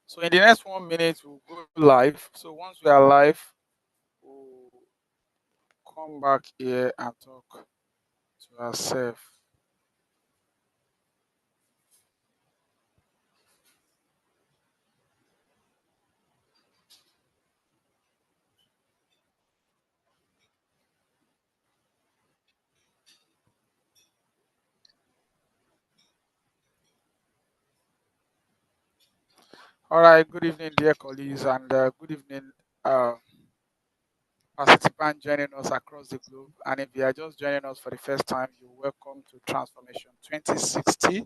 So in the next 1 minute, we'll go live. So once we are live, we'll come back here and talk to ourselves. All right. Good evening, dear colleagues, and good evening, uh, participants joining us across the globe. And if you are just joining us for the first time, you're welcome to Transformation 2060,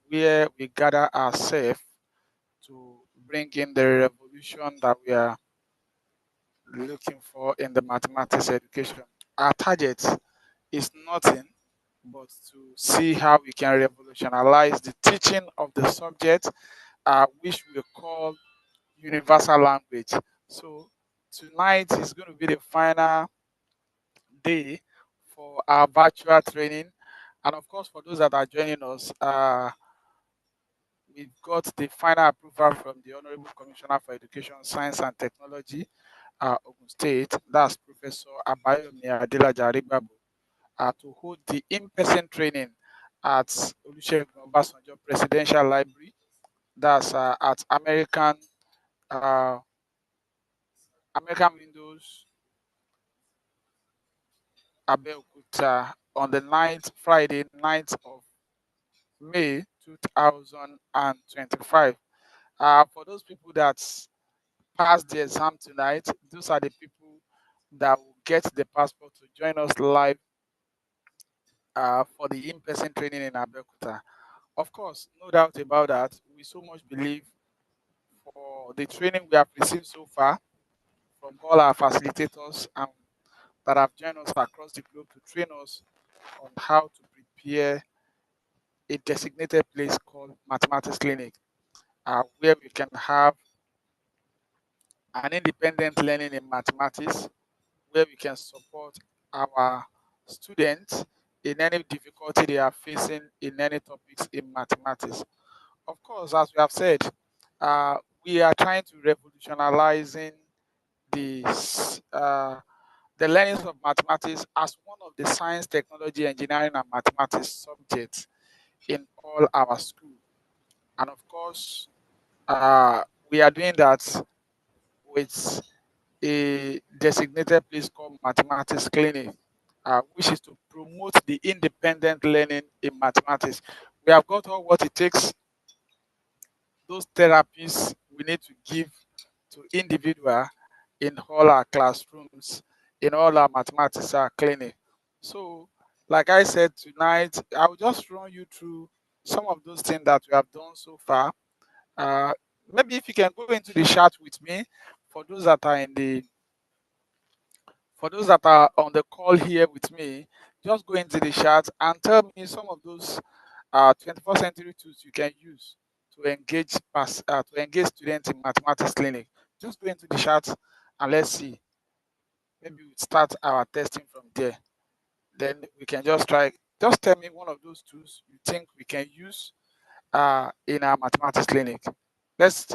where we gather ourselves to bring in the revolution that we are looking for in the mathematics education. Our target is nothing but to see how we can revolutionize the teaching of the subject, which we call universal language. So tonight is going to be the final day for our virtual training. And of course, for those that are joining us, we've got the final approval from the Honorable Commissioner for Education, Science and Technology, Ogun State. That's Professor Abayomi Adelaja Arigbabu, to hold the in-person training at Olusegun Obasanjo Presidential Library. That's at uh, American Windows, Abeokuta, on the Friday, 9th of May 2025. For those people that passed the exam tonight, those are the people that will get the passport to join us live for the in-person training in Abeokuta. Of course, no doubt about that. We so much believe for the training we have received so far from all our facilitators and that have joined us across the globe to train us on how to prepare a designated place called Mathematics Clinic, where we can have an independent learning in mathematics, where we can support our students in any difficulty they are facing in any topics in mathematics. Of course, as we have said, uh, we are trying to revolutionizing the the learnings of mathematics as one of the science, technology, engineering, and mathematics subjects in all our school. And of course, we are doing that with a designated place called Mathematics Clinic, which is to promote the independent learning in mathematics. We have got all what it takes, those therapies we need to give to individual in all our classrooms, in all our mathematics clinic. So, like I said tonight, I will just run you through some of those things that we have done so far. Uh, Maybe if you can go into the chat with me, for those that are in the for those that are on the call here with me, just go into the chat and tell me some of those 21st century tools you can use to engage students in mathematics clinic. Just go into the chat and let's see. Maybe we start our testing from there. Then we can just try. Just tell me one of those tools you think we can use in our mathematics clinic. Let's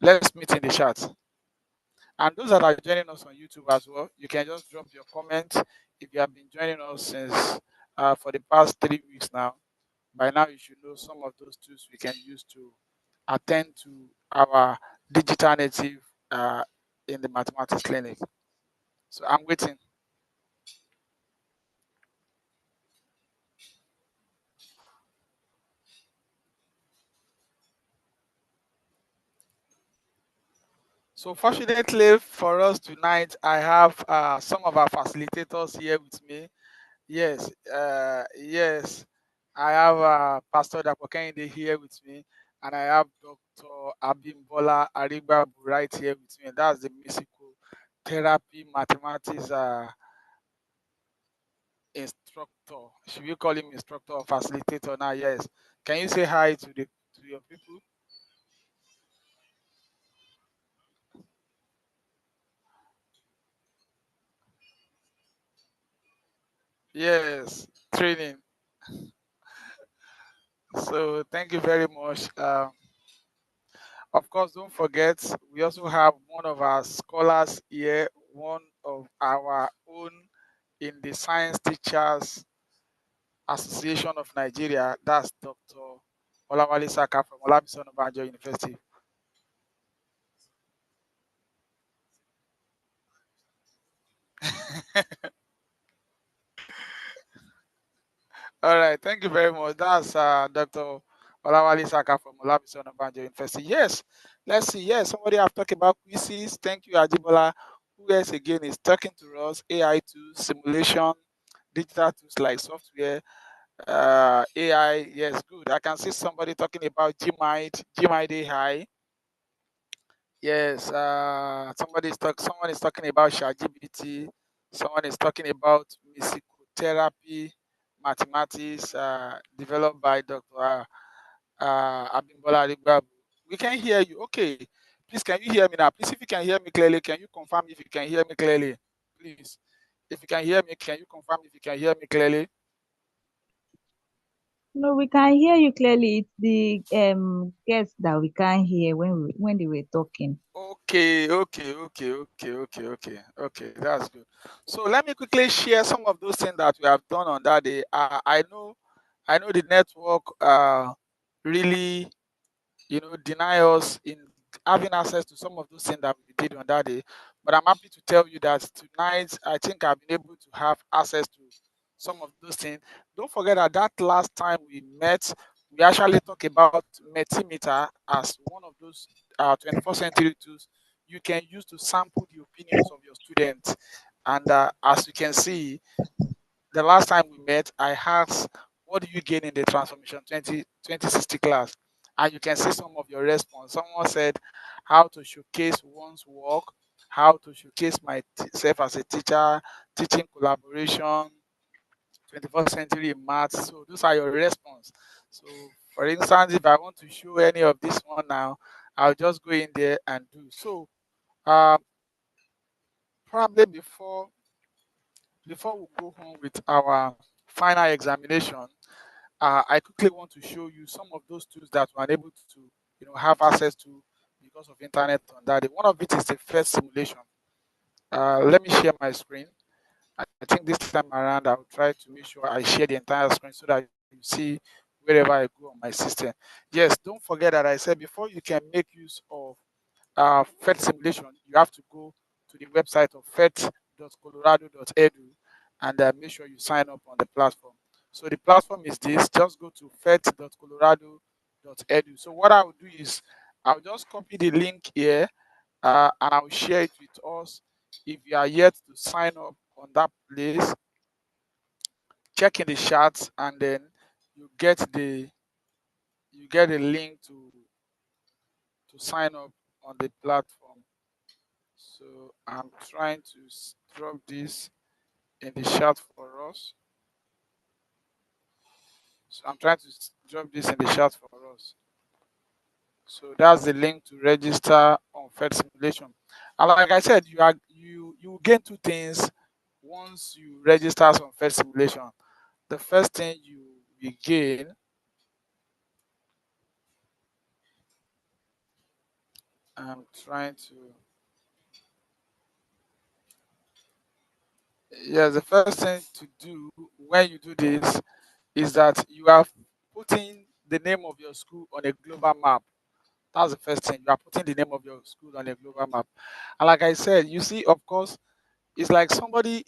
let's meet in the chat. And those that are joining us on YouTube as well, you can just drop your comment. If you have been joining us since for the past 3 weeks now, by now you should know some of those tools we can use to attend to our digital native in the mathematics clinic. So I'm waiting. So fortunately for us tonight, I have some of our facilitators here with me. Yes. I have Pastor Dapokende here with me, and I have Dr. Abimbola Arigbabu right here with me. That's the musical therapy mathematics instructor. Should we call him instructor or facilitator now? Yes. Can you say hi to your people? Yes, training. So thank you very much. Of course, don't forget, we also have one of our scholars here, one of our own in the Science Teachers Association of Nigeria. That's Dr. Olawale Saka from Olabisi Onabanjo University. All right, thank you very much. That's Dr. Olawale Saka from Olabisi Onabanjo University. Yes, let's see. Yes, somebody have talked about quizzes. Thank you, Ajibola. Who else again is talking to us? AI tools, simulation, digital tools like software, AI. Yes, good. I can see somebody talking about Gmind, Gmind AI. Yes, someone is talking about ChatGPT. Someone is talking about musicotherapy, mathematics, developed by Dr. Abimbola Adigbabu. We can hear you. Okay. Please, can you hear me now? Please, if you can hear me clearly, can you confirm if you can hear me clearly? Please. If you can hear me, can you confirm if you can hear me clearly? No, we can hear you clearly. It's the guests that we can't hear when they were talking. Okay. That's good. So let me quickly share some of those things that we have done on that day. I know the network really, deny us in having access to some of those things that we did on that day. But I'm happy to tell you that tonight I think I've been able to have access to some of those things. Don't forget that last time we met, we actually talked about Metimeter as one of those 21st century tools you can use to sample the opinions of your students. And as you can see, the last time we met, I asked, what do you gain in the transformation 2060 class? And you can see some of your response. Someone said, how to showcase one's work, how to showcase myself as a teacher, teaching collaboration, 21st century maths. So those are your response. So for instance, if I want to show any of this one now, I'll just go in there and do. So uh, probably before we go home with our final examination, I quickly want to show you some of those tools that we're unable to, have access to because of internet on that day. One of it is the first simulation. Let me share my screen. I think this time around I'll try to make sure I share the entire screen so that you see wherever I go on my system. Yes, don't forget that I said before you can make use of FET simulation, you have to go to the website of fet.colorado.edu and make sure you sign up on the platform. So the platform is this, just go to fet.colorado.edu. So what I will do is I'll just copy the link here and I'll share it with us. If you are yet to sign up on that place, check in the chat and then you get the link to sign up on the platform. So I'm trying to drop this in the chat for us. So I'm trying to drop this in the chat for us. So that's the link to register on Fed Simulation. And like I said, you gain two things once you register on Fed Simulation. The first thing you will gain, I'm trying to, yes, the first thing to do when you do this is that you are putting the name of your school on a global map. That's the first thing. You are putting the name of your school on a global map. And like I said, you see, of course, it's like somebody,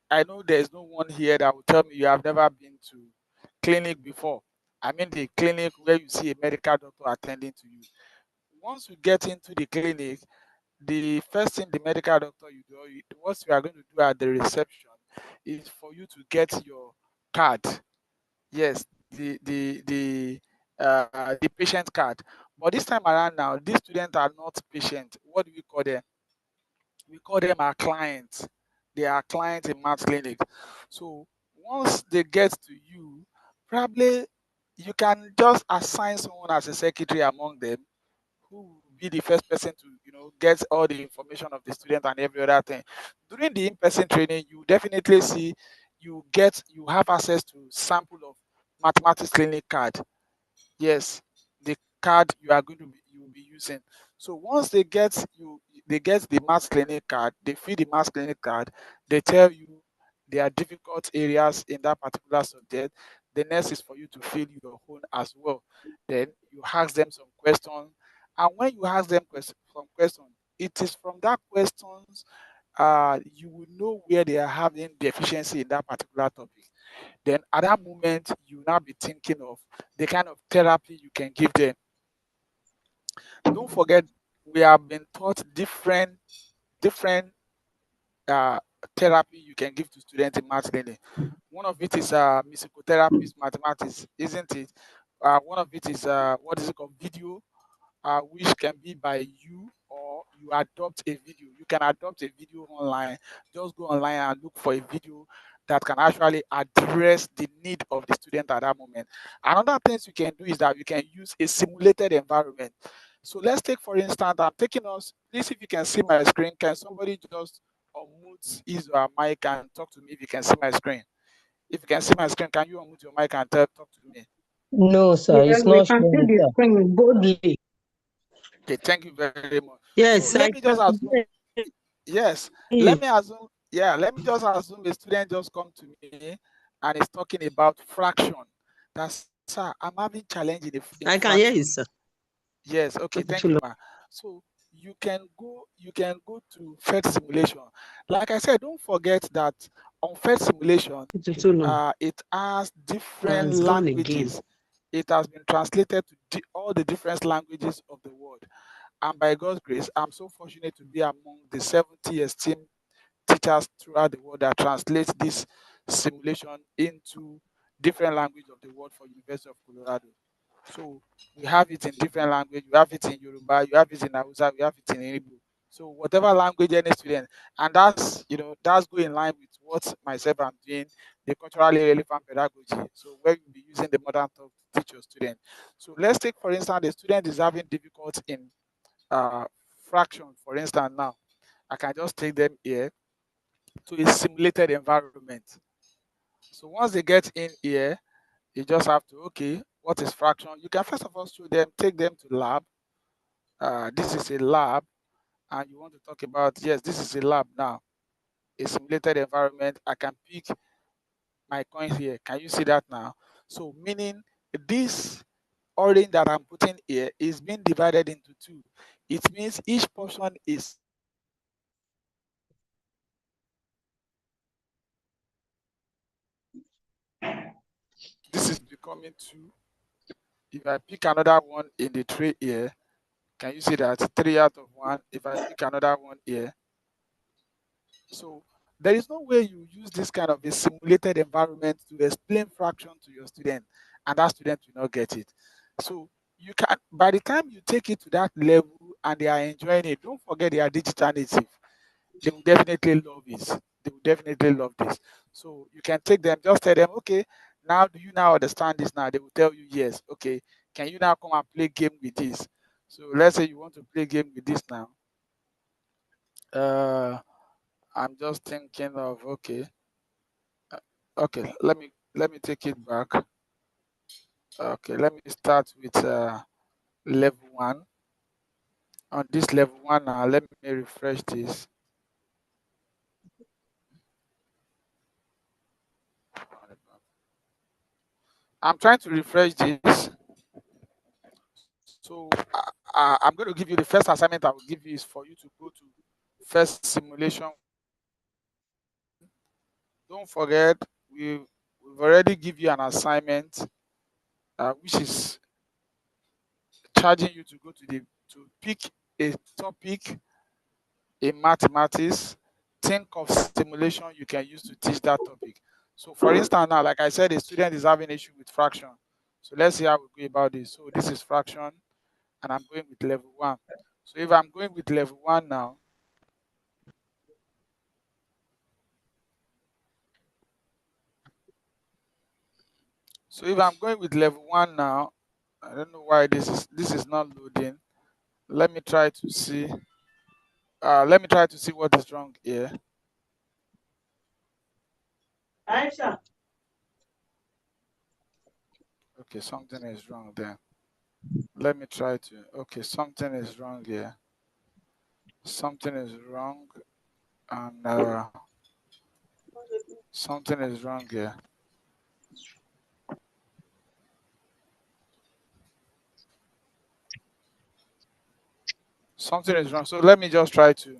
I know there's no one here that will tell me you have never been to clinic before. I mean the clinic where you see a medical doctor attending to you. Once you get into the clinic, the first thing the medical doctor you do, what you are going to do at the reception is for you to get your card. Yes, the patient card. But this time around now, these students are not patient. What do we call them? We call them our clients. They are clients in math clinic. So once they get to you, probably you can just assign someone as a secretary among them who will be the first person to get all the information of the student and every other thing. During the in-person training, you definitely see you have access to sample of mathematics clinic card. Yes, the card you will be using. So once they get the maths clinic card, they fill the maths clinic card, they tell you there are difficult areas in that particular subject. The next is for you to fill your own as well. Then you ask them some questions, and when you ask them some questions, it is from that questions you will know where they are having deficiency in that particular topic. Then at that moment, you will now be thinking of the kind of therapy you can give them. Don't forget, we have been taught different uh, therapy you can give to students in math learning. One of it is musical therapist mathematics, isn't it? One of it is what is it called? Video, which can be by you or you adopt a video. You can adopt a video online. Just go online and look for a video that can actually address the need of the student at that moment. Another things you can do is that you can use a simulated environment. So let's take, for instance, I'm taking us, please, if you can see my screen, can somebody just unmute his or her mic and talk to me if you can see my screen? If you can see my screen, can you unmute your mic and talk to me? No, sir, Yes, it's we not can see showing, the sir. screen boldly. Okay, thank you very much. So Yes, let I me just can assume, yes, hear. let me just assume a student just come to me and is talking about fraction. That's, sir, I'm having challenge in I can hear fraction. you, sir. Yes, okay, thank you, ma. So you can go to PhET simulation. Like I said, don't forget that on PhET simulation, It's too long. it has different It's gone again. languages. It has been translated to all the different languages of the world. And by God's grace, I'm so fortunate to be among the 70 esteemed teachers throughout the world that translate this simulation into different language of the world for University of Colorado. So we have it in different language. We have it in Yoruba, you have it in Hausa, we have it in Igbo. So whatever language any student, and that's that's going in line with what myself I'm doing, the culturally relevant pedagogy. So where you'll be using the modern talk to teach your student. So let's take, for instance, the student is having difficulty in uh, fraction, for instance. Now I can just take them here to a simulated environment. So once they get in here, you just have to, okay, what is fraction? You can first of all show them, take them to lab. This is a lab, and you want to talk about, yes, this is a lab now, a simulated environment. I can pick my coins here. Can you see that now? So meaning this orange that I'm putting here is being divided into two. It means each portion is this is becoming two. If I pick another one in the tray here, can you see that 3 out of 1? If I pick another one here, so there is no way you use this kind of a simulated environment to explain fraction to your student, and that student will not get it. So you can, by the time you take it to that level and they are enjoying it, don't forget they are digital native. They will definitely love this. They will definitely love this. So you can take them, just tell them, okay, now do you now understand this now? They will tell you yes. Okay, can you now come and play game with this? So let's say you want to play game with this now. I'm just thinking of, okay, okay, let me take it back. Okay, let me start with level 1. On this level 1 now, let me refresh this. I'm trying to refresh this. So I'm going to give you the first assignment I will give you is for you to go to first simulation. Don't forget, we've already give you an assignment, which is charging you to go to pick a topic in mathematics. Think of simulation you can use to teach that topic. So for instance now, like I said, a student is having issue with fraction. So let's see how we go about this. So this is fraction, and I'm going with level 1. So if I'm going with level 1 now, so if I'm going with level 1 now, I don't know why this is not loading. Let me try to see. Let me try to see what is wrong here. Aisha. Okay, something is wrong there. Let me try to. Okay, something is wrong here. Something is wrong, and something is wrong here. Something is wrong. So let me just try to.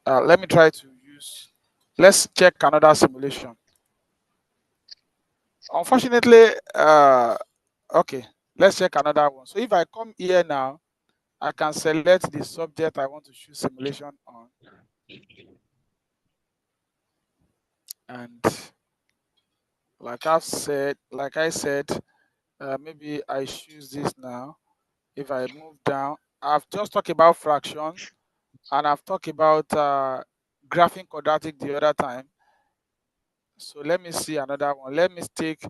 Let me try to use. Let's check another simulation. Unfortunately, okay. Let's check another one. So if I come here now, I can select the subject I want to choose simulation on. And like I said, maybe I choose this now. If I move down, I've just talked about fraction and I've talked about graphing quadratic the other time. So let me see another one. Let me take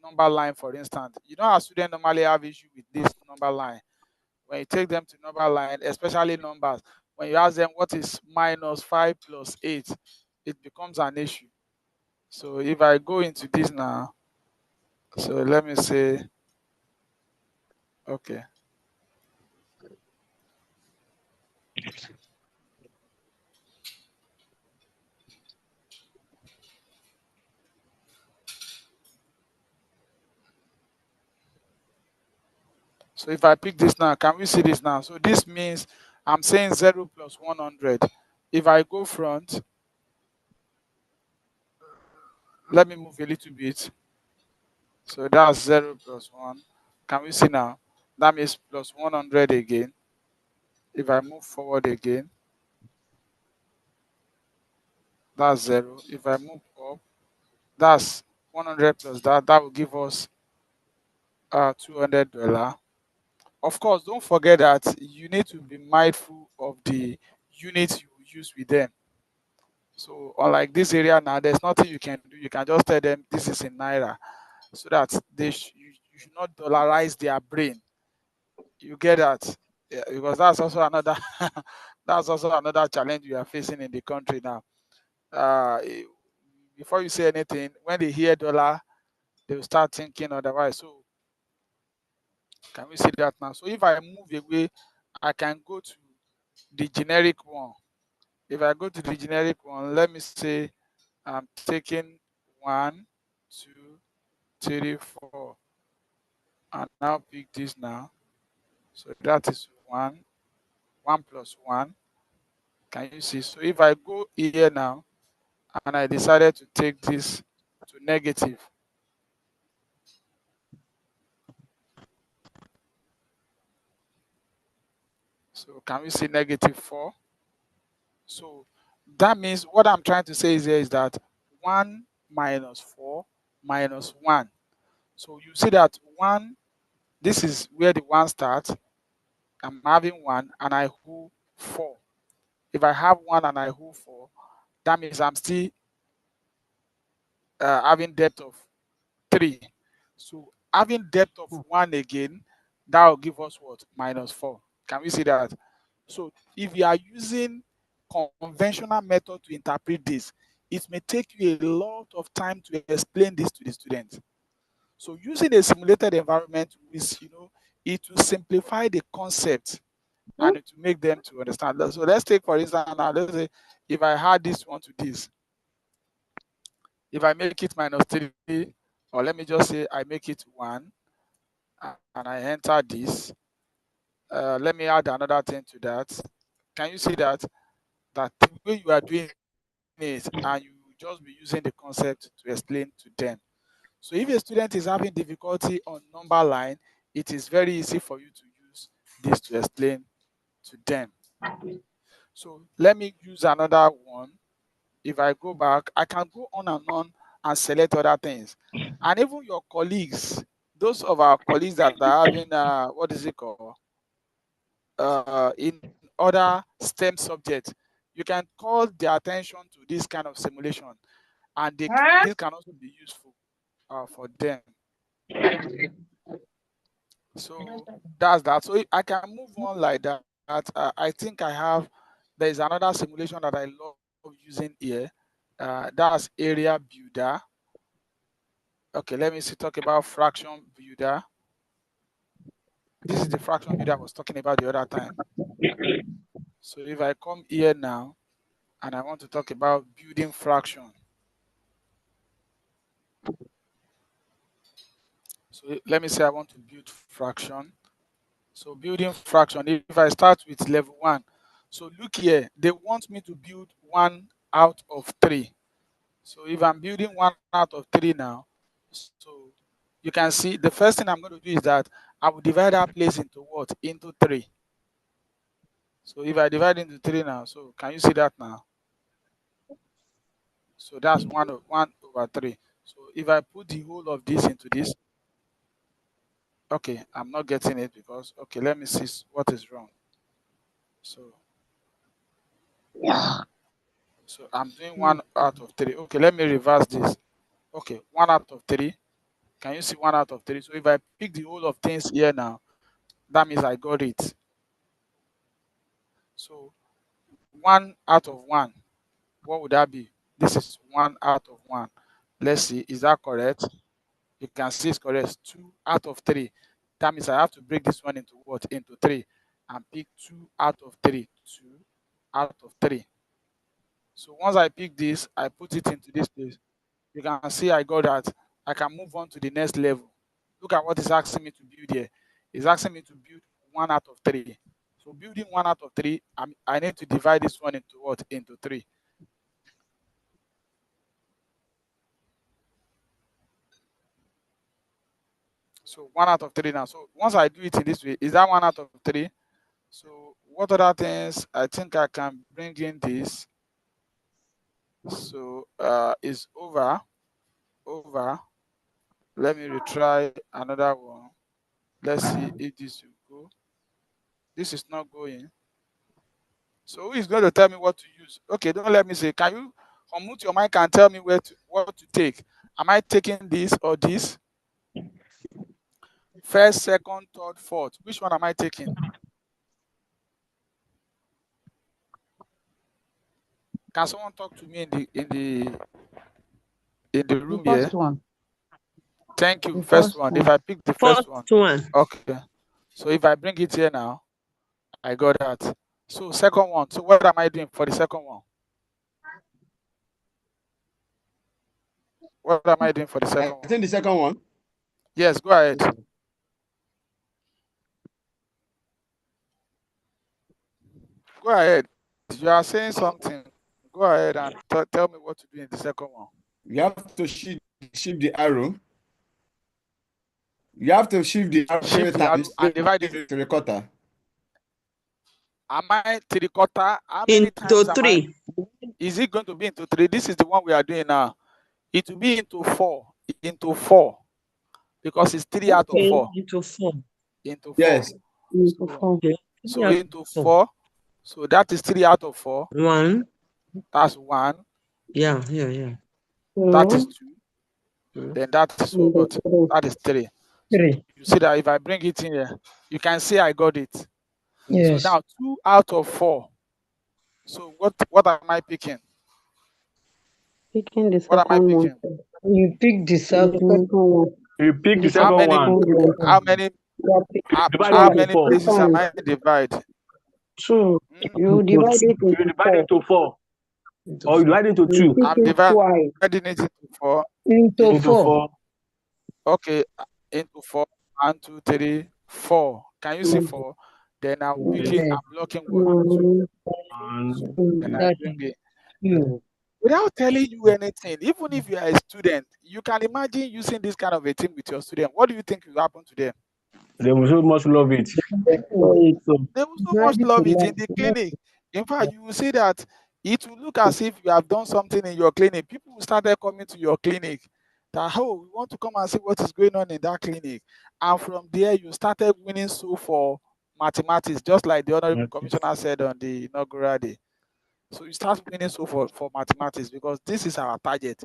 number line, for instance. You know how students normally have issue with this number line. When you take them to number line, especially numbers, when you ask them what is minus 5 plus 8, it becomes an issue. So if I go into this now, so let me say, okay. So if I pick this now, can we see this now? So this means I'm saying 0 plus 100. If I go front, let me move a little bit. So that's 0 plus 1. Can we see now? That means plus 100 again. If I move forward again, that's 0. If I move up, that's 100 plus that. That will give us $200. Of course, don't forget that you need to be mindful of the units you use with them. So unlike this area now, there's nothing you can do. You can just tell them this is in naira, so that you should not dollarize their brain. You get that? Yeah, because that's also another that's also another challenge we are facing in the country now. Before you say anything, when they hear dollar, they will start thinking otherwise. So can we see that now? So if I move away, I can go to the generic one. If I go to the generic one, let me say I'm taking 1, 2, 3, 4, and now pick this now. So that is 1, 1 plus 1. Can you see? So if I go here now and I decided to take this to negative, so can we see negative 4? So that means what I'm trying to say is here is that 1 minus 4 minus 1. So you see that 1, this is where the 1 starts. I'm having 1 and I hold 4. If I have 1 and I hold 4, that means I'm still having depth of 3. So having depth of 1 again, that will give us what? Minus 4. Can we see that? So if you are using conventional method to interpret this, it may take you a lot of time to explain this to the students. So using a simulated environment is, it will simplify the concept and it will make them to understand. So let's take, for instance, now, let's say if I had this one to this, if I make it minus 3, or let me just say I make it 1, and I enter this, let me add another thing to that. Can you see that? That the way you are doing it, and you just be using the concept to explain to them. So if a student is having difficulty on number line, it is very easy for you to use this to explain to them. So let me use another one. If I go back, I can go on and select other things. And even your colleagues, those of our colleagues that are having, what is it called? In other STEM subjects, you can call their attention to this kind of simulation, and this can also be useful for them. So that's that. So I can move on like that. I think there is another simulation that I love using here. That's area builder. Okay, let me talk about fraction builder. This is the fraction video I was talking about the other time. So if I come here now and I want to talk about building fraction. So let me say I want to build fraction. So building fraction, if I start with level 1. So look here, they want me to build 1 out of 3. So if I'm building 1 out of 3 now, so you can see the first thing I'm going to do is that I will divide that place into what? Into 3. So if I divide into 3 now, so can you see that now? So that's 1 over 3. So if I put the whole of this into this, okay, I'm not getting it because, okay, let me see what is wrong. So I'm doing 1 out of 3. Okay, let me reverse this. Okay, 1 out of 3. Can you see 1 out of 3? So if I pick the whole of things here now, that means I got it. So 1 out of 1, what would that be? This is 1 out of 1. Let's see, is that correct? You can see it's correct. 2 out of 3. That means I have to break this one into what? Into 3 and pick 2 out of 3. 2 out of 3. So once I pick this, I put it into this place. You can see I got that. I can move on to the next level. Look at what it's asking me to build here. It's asking me to build 1 out of 3. So building 1 out of 3, I need to divide this one into what? Into 3. So 1 out of 3 now. So once I do it in this way, is that 1 out of 3? So what other things? I think I can bring in this. So is over. Let me retry another one. Let's see if this will go. This is not going. So who is going to tell me what to use? Okay, don't let me say. Can you unmute your mic and tell me what to take? Am I taking this or this? First, second, third, fourth. Which one am I taking? Can someone talk to me in the room The here? first one. Thank you. The First one. If I pick the first one. Okay. So if I bring it here now, I got that. So second one. So what am I doing for the second one? What am I doing for the second one? I think the second one. Yes, go ahead. Go ahead. You are saying something. Go ahead and tell me what to do in the second one. You have to shift the arrow. You have to shift the arrow Shift the arrow and divide it to the quarter. Am I to the quarter? How many times am I? Is it going to be into 3? This is the one we are doing now. It will be into 4. Into 4. Because it's 3 out of 4. Into 4. Into 4. Yes. Into 4. So into 4. So that is 3 out of 4. 1. That's 1. Yeah. That is 2. Then that is what? That is 3. So you see that if I bring it in here, you can see I got it. Yes. So now 2 out of 4. So what am I picking? Picking the second one. You pick the second one. You pick the second one. How many places am I divide? 2. You divide it into 4. You divide into 4. Or you divide into 2. I'm dividing it into 4. Into 4. Okay, into 4. 1, 2, 3, 4. Can you see 4? Then I'm blocking 1, 2. Then I bring it. Without telling you anything, even if you are a student, you can imagine using this kind of a thing with your student. What do you think will happen to them? They will so much love it. They will so much love it in the clinic. In fact, you will see that it will look as if you have done something in your clinic. People will start coming to your clinic that, oh, we want to come and see what is going on in that clinic. And from there, you started winning so for mathematics, just like the Honorable Commissioner said on the inaugural day. So you start winning so for mathematics because this is our target.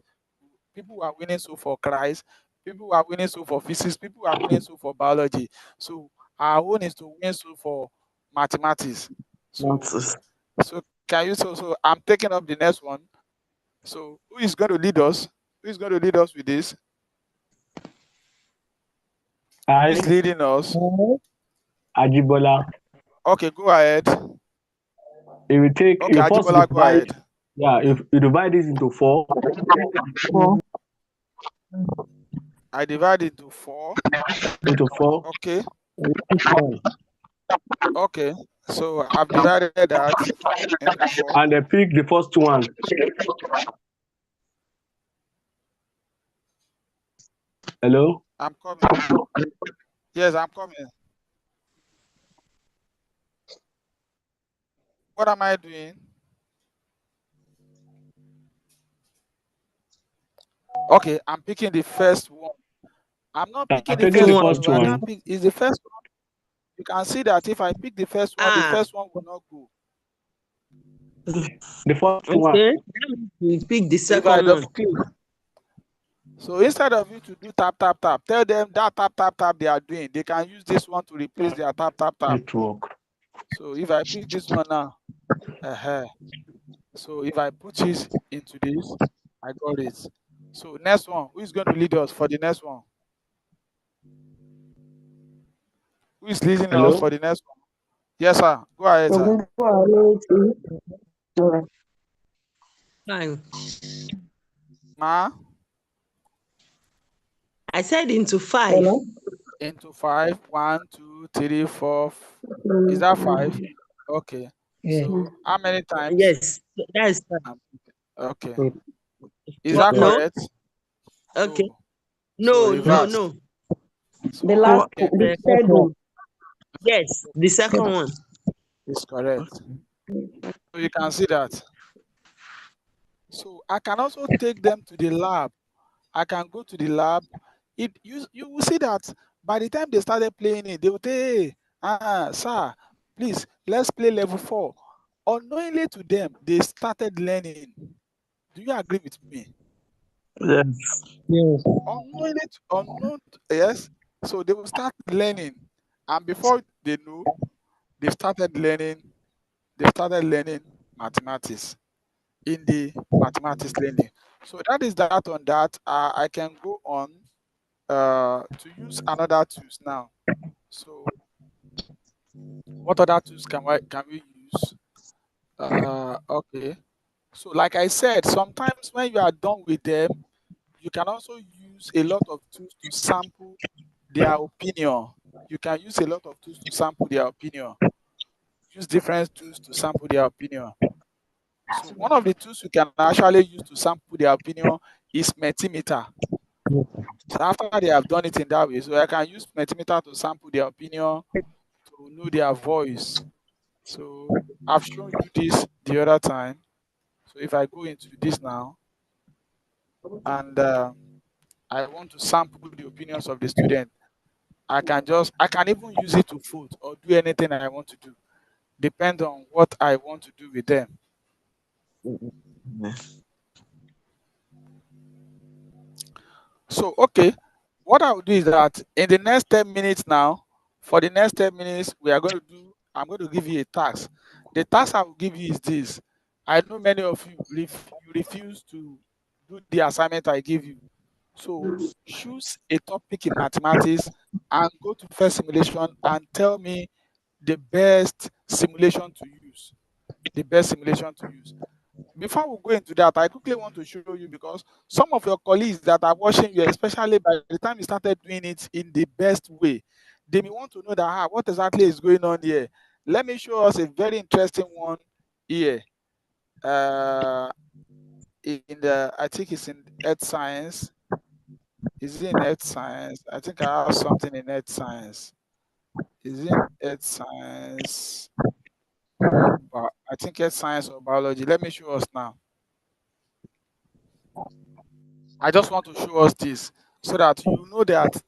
People are winning so for Christ. People are winning so for physics. People are winning so for biology. So our own is to win so for mathematics. So can you so I'm taking up the next one. So who is going to lead us? Who is going to lead us with this? Who is leading us? Ajibola. Okay, go ahead. If you take, Okay, if you first Ajibola, go divide, ahead. yeah, if you divide this into 4, I divide it into 4. Okay. Okay. So I've divided that into 4. and they pick the first one. Hello? I'm coming. Yes, I'm coming. What am I doing? Okay, I'm picking the first one. I'm not picking the Taking first the one. first I one. can't pick. It's the first one. You can see that if I pick the first one, the first one will not go. The first one. Okay. We pick the So if I second one. double click. So instead of you to do tap, tap, tap, tell them that tap, tap, tap they are doing. They can use this one to replace their tap, tap, tap. Network. So if I pick this one now, so if I put this into this, I got it. So next one, who is going to lead us for the next one? Who is leading us for the next one? Yes, sir. Go ahead, sir. Fine. Ma? I said into 5. Hello? Into 5. 1, 2, 3, 4. Is that 5? Okay. Yeah. So how many times? Yes, that is fine. Okay. Is that No? correct? Okay. So No, reverse. no. So The last, again, the third one. Yes, the second one. is correct. So you can see that. So I can also take them to the lab. I can go to the lab. You will see that by the time they started playing it, they will say, hey, sir, please, let's play level 4. Unknowingly to them, they started learning. Do you agree with me? Yes. Unknown, yes. So they will start learning. And before they know, they started learning mathematics in the mathematics learning. So that is that on that. I can go on to use another tools now. So what other tools can we use? Okay. So like I said, sometimes when you are done with them, you can also use a lot of tools to sample their opinion. You can use a lot of tools to sample their opinion. Use different tools to sample their opinion. So one of the tools you can actually use to sample their opinion is Mentimeter. So after they have done it in that way, so I can use Mentimeter to sample their opinion, to know their voice. So I've shown you this the other time. So if I go into this now, and I want to sample the opinions of the student, I can even use it to vote or do anything I want to do, depend on what I want to do with them. So, okay, what I'll do is that in the next 10 minutes now, for the next 10 minutes, I'm going to give you a task. The task I will give you is this. I know many of you, you refuse to do the assignment I give you. So choose a topic in mathematics and go to first simulation and tell me the best simulation to use. The best simulation to use. Before we go into that, I quickly want to show you, because some of your colleagues that are watching you, especially by the time you started doing it in the best way, they may want to know that what exactly is going on here. Let me show us a very interesting one here. I think it's in earth science. Is it in earth science? I think I have something in earth science. Is it in earth science? I think earth science or biology. Let me show us now. I just want to show us this so that you know that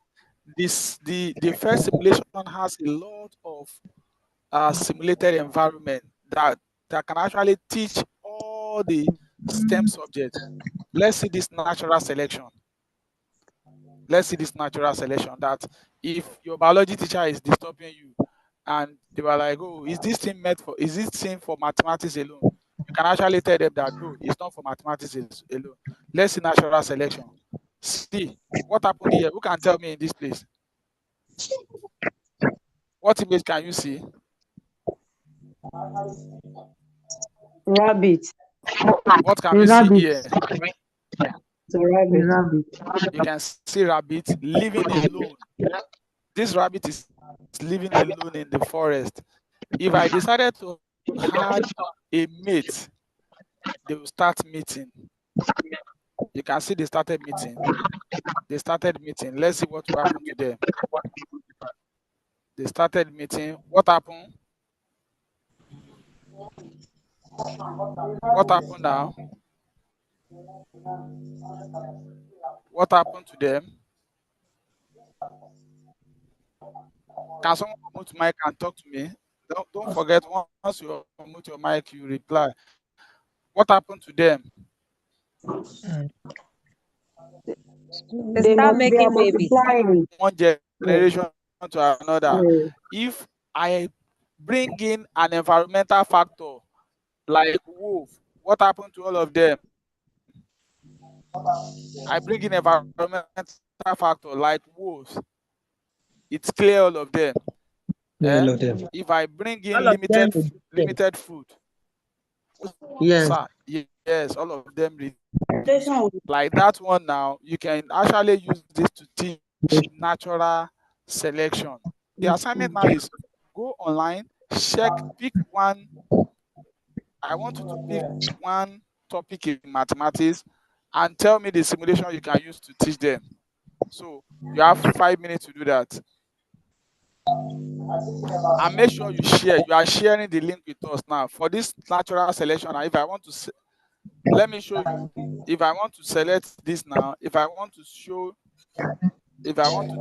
the first simulation has a lot of simulated environment that can actually teach all the STEM subjects. Let's see this natural selection. Let's see this natural selection, that if your biology teacher is disturbing you and they were like, oh, is this thing for mathematics alone? You can actually tell them that no, it's not for mathematics alone. Let's see natural selection. See what happened here. Who can tell me in this place? What image can you see? Rabbit. What can A we see rabbit. here? It's a rabbit. Rabbit. You can see rabbit living alone. This rabbit is living alone in the forest. If I decided to add a mate, they will start meeting. You can see they started meeting. They started meeting. Let's see what will happen to them. They started meeting. What happened? What happened now? What happened to them? Can someone unmute mic and talk to me? Don't forget, once you unmute your mic, you reply. What happened to them? They start They are making babies. multiplying. One generation to another. Mm. If I bring in an environmental factor like wolf, what happened to all of them? I bring in environmental factor like wolves, it's clear all of them. All of them. If I bring in All of them is the same. limited food, Yes. sir, yes, all of them reduce. Like that one now, you can actually use this to teach natural selection. The assignment now is go online, pick one. I want you to pick one topic in mathematics and tell me the simulation you can use to teach them. So you have 5 minutes to do that. And make sure you share. You are sharing the link with us now for this natural selection. And if I want to, let me show you. If I want to select this now, if I want to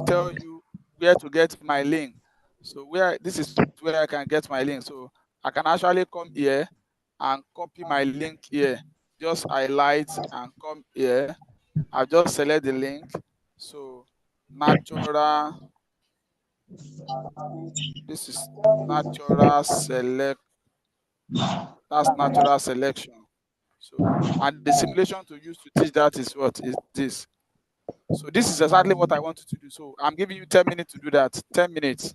tell you where to get my link, so this is where I can get my link. So I can actually come here and copy my link here. Just highlight and come here. I'll just select the link. So natural. This is natural select. That's natural selection. So, and the simulation to use to teach that is what is this. So this is exactly what I want you to do. So I'm giving you 10 minutes to do that. 10 minutes.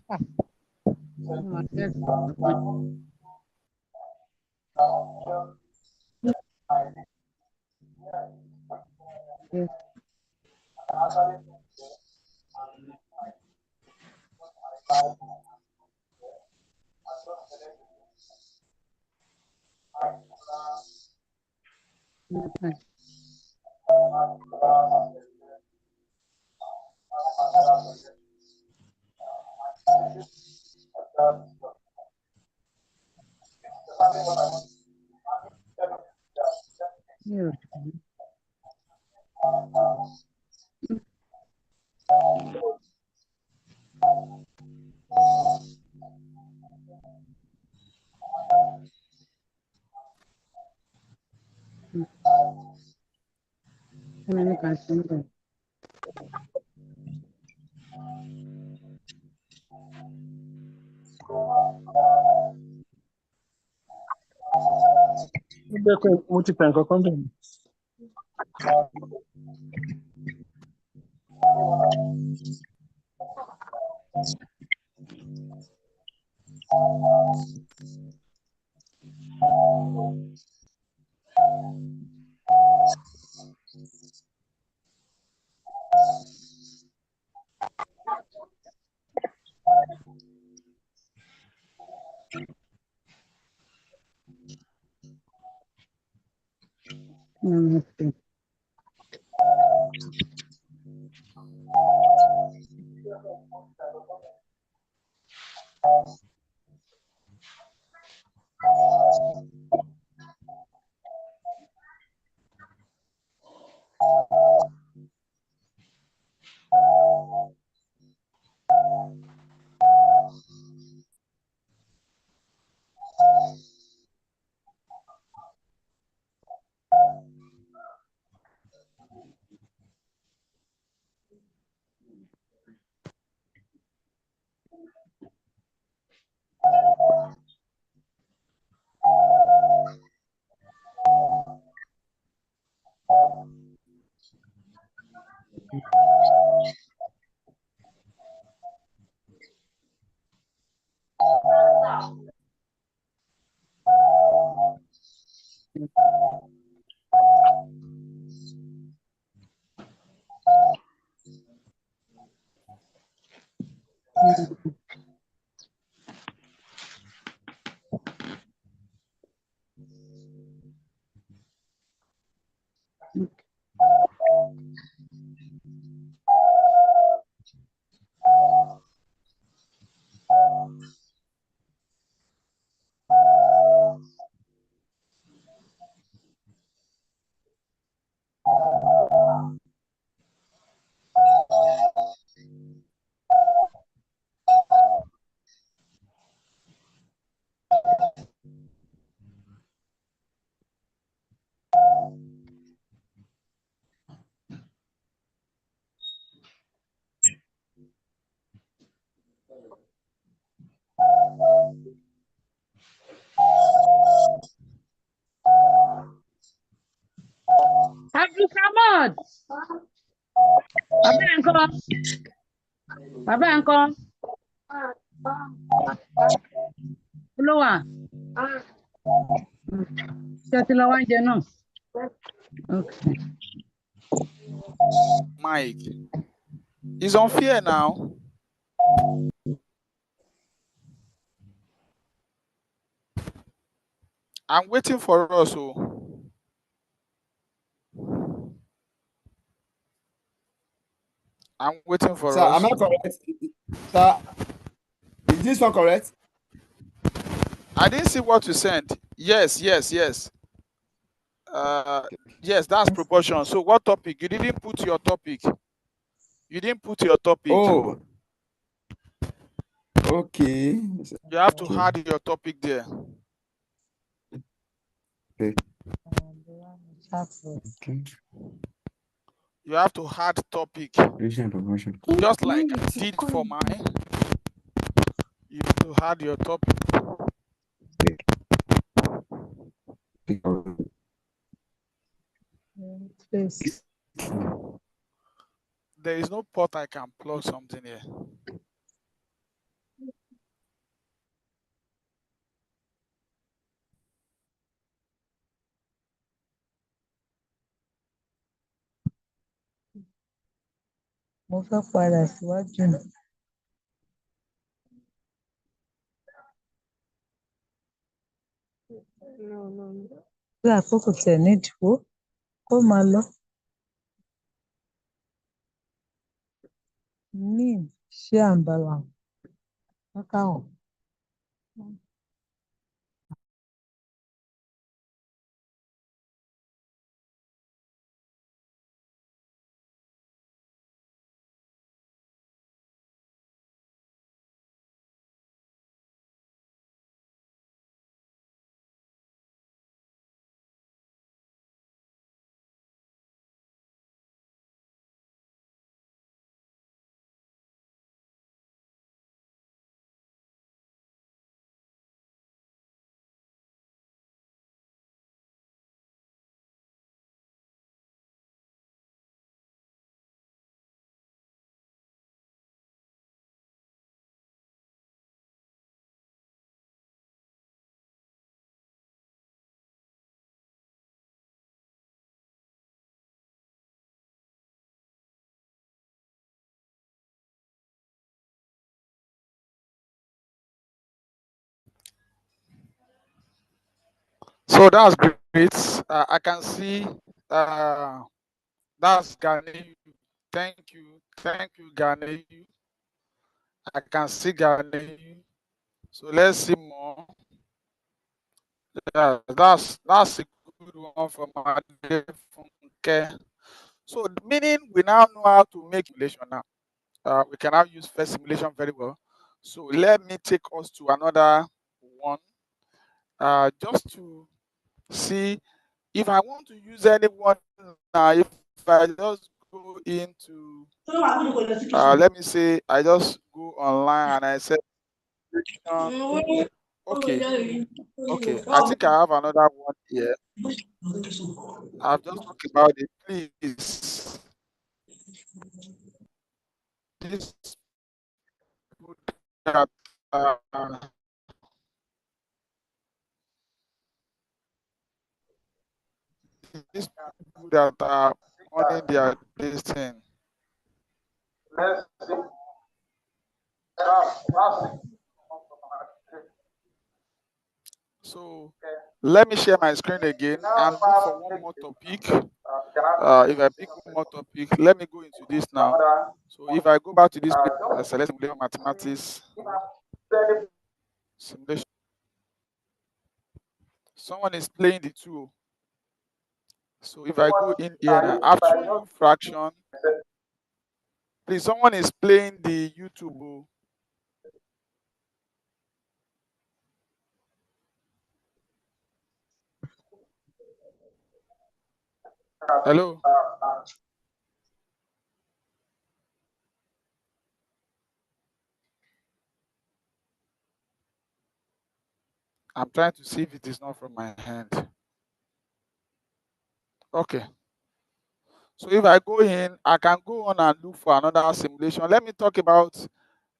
Abdul Samad. Bàbá ẹ̀ ń kọ́. Bàbá ẹ̀ ń kọ́. Olówà. Ṣé ẹ ti lọ wá oúnjẹ náà? Okay. Mike. He's on fear now. I'm waiting for us. I'm waiting for Sir, us. am I correct? Sir, is this one correct? I didn't see what you sent. Yes. Yes, that's proportion. So what topic? You didn't put your topic. Oh, okay. You have to add your topic there. Okay. You have to add topic. Just like I did for mine. You have to add your topic. There is no port I can plug something here. Mo fẹ́ padà síwájú ni. Bí àkókò tẹ̀ nídìí ó máa lọ. Neem ṣé àǹbálà kákàwọ̀. So that's great. I can see that's Ghanaian. Thank you, Ghanaian. I can see Ghanaian. So let's see more. Yeah, that's a good one from Adefunke. So meaning we now know how to make simulation now. We can now use first simulation very well. So let me take us to another one. Just to see if I want to use anyone now, if I just go into let me say I just go online and I say okay, I think I have another one here. I've just talked about it. Please, this that these people that are on their this thing. So let me share my screen again and look for one more topic. If I pick one more topic, let me go into this now. So if I go back to this page, I select simulation mathematics simulation. Someone is playing the two. So if I go in here now, I've shown you fraction. Please, someone is playing the YouTube. Oh. Hello. I'm trying to see if it is not from my hand. Okay. So if I go in, I can go on and look for another simulation. Let me talk about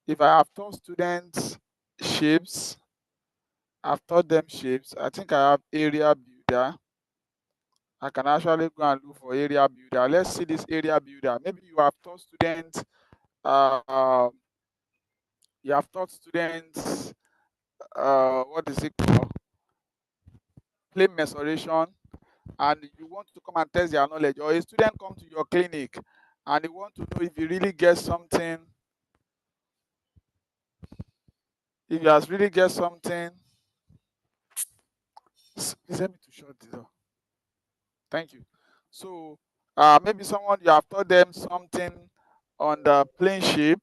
if I have taught students shapes. I've taught them shapes. I think I have area builder. I can actually go and look for area builder. Let's see this area builder. Maybe you have taught students. You have taught students. What is it called? Plane mensuration, and you want to come and test their knowledge, or a student come to your clinic and you want to know if you really get something. If you has really get something, please help me to shut this door. Thank you. So maybe someone you have taught them something on the plane shape,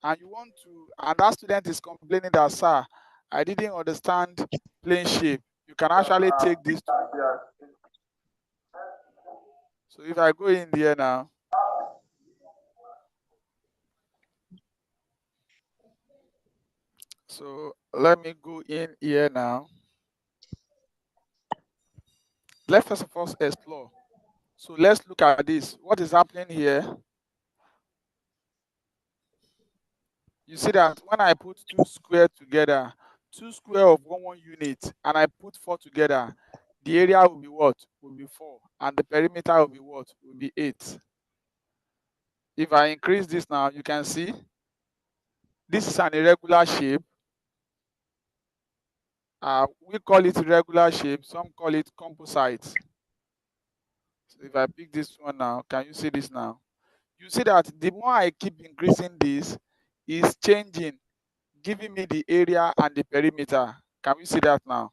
and you want to, and that student is complaining that, sir, I didn't understand plane shape. You can actually take this. So if I go in there now, so let me go in here now. Let's first of all explore. So let's look at this. What is happening here? You see that when I put two square together, two square of one unit, and I put 4 together, the area will be what? Will be 4. And the perimeter will be what? Will be 8. If I increase this now, you can see this is an irregular shape. We call it irregular shape. Some call it composite. So if I pick this one now, can you see this now? You see that the more I keep increasing this, is changing, giving me the area and the perimeter. Can we see that now?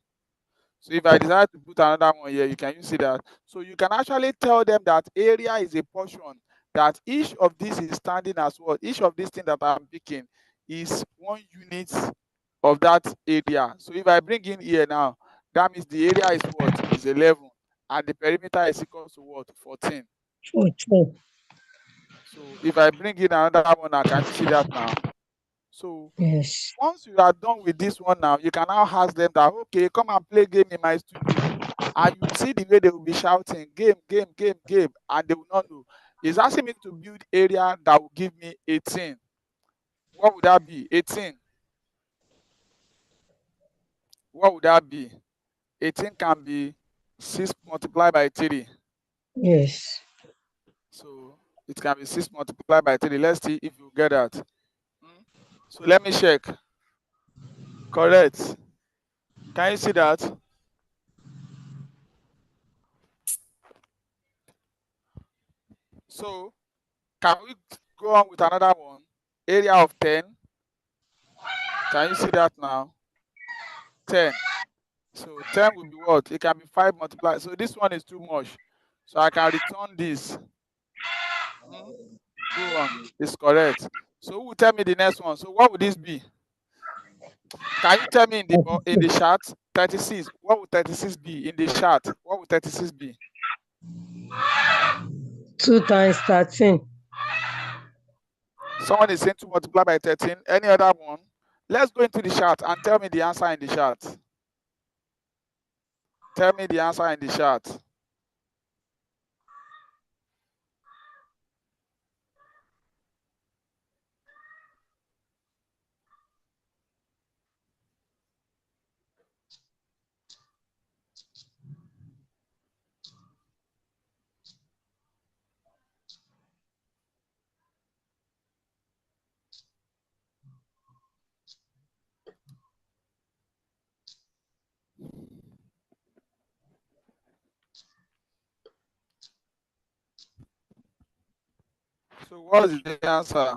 So if I decide to put another one here, you can see that. So you can actually tell them that area is a portion, that each of these is standing as what? Each of these things that I'm picking is 1 unit of that area. So if I bring in here now, that means the area is what? Is 11. And the perimeter is equal to what? 14. So if I bring in another one now, can you see that now? So Yes. once you are done with this one now, you can now ask them that, okay, come and play game in my studio. And you see the way they will be shouting, game, game, game, game, and they will not know. It's asking me to build area that will give me 18. What would that be? 18. What would that be? 18 can be 6 multiplied by 3. Yes. So it can be 6 multiplied by 3. Let's see if you get that. So let me check. Correct. Can you see that? So can we go on with another one? Area of 10. Can you see that now? 10. So 10 will be what? It can be 5 multiplied. So this one is too much. So I can return this. Go on. It's correct. So who will tell me the next one? So what would this be? Can you tell me in the chart? 36. What would 36 be in the chart? What would 36 be? 2 times 13. Someone is saying 2 multiplied by 13. Any other one? Let's go into the chart and tell me the answer in the chart. Tell me the answer in the chart. So what is the answer?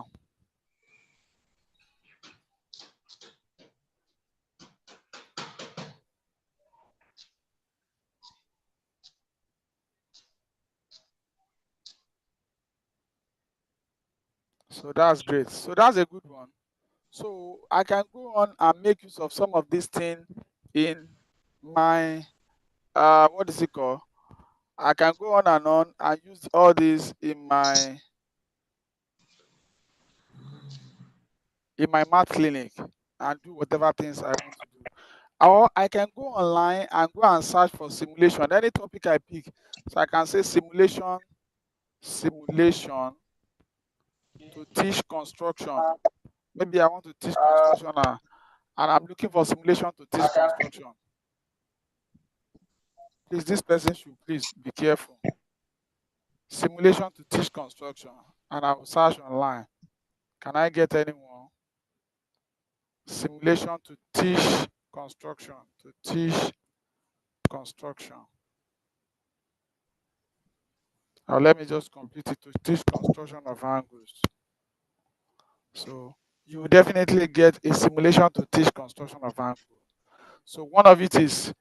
So that's great. So that's a good one. So I can go on and make use of some of these things in my what is it called? I can go on and use all these in my math clinic and do whatever things I want to do. Or I can go online and go and search for simulation, any topic I pick. So I can say simulation to teach construction. Maybe I want to teach construction and I'm looking for simulation to teach construction. Please, this person should please be careful. Simulation to teach construction, and I will search online. Can I get anyone? Simulation to teach construction. To teach construction. Now let me just complete it. To teach construction of angles. So you will definitely get a simulation to teach construction of angles. So one of it is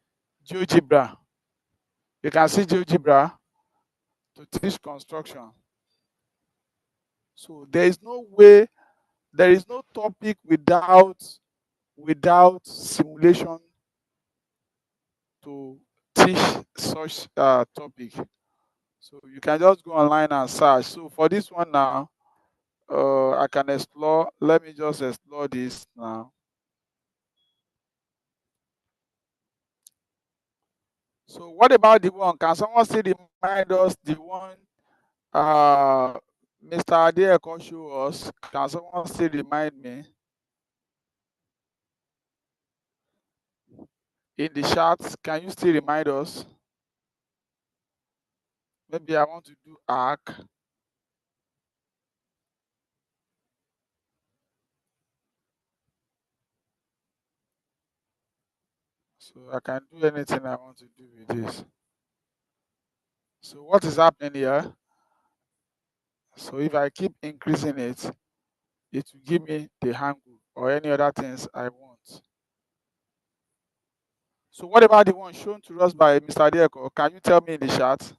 GeoGebra. You can see GeoGebra to teach construction. So there is no way, there is no topic without simulation to teach such topic. So you can just go online and search. So for this one now, I can explore. Let me just explore this now. So what about the one? Can someone still remind us the one Mr. Adeko show us? Can someone still remind me in the chat? Can you still remind us? Maybe I want to do arc. So I can do anything I want to do with this. So what is happening here? So if I keep increasing it, it will give me the angle or any other things I want. So what about the one shown to us by Mr. Adeko? Can you tell me in the chat?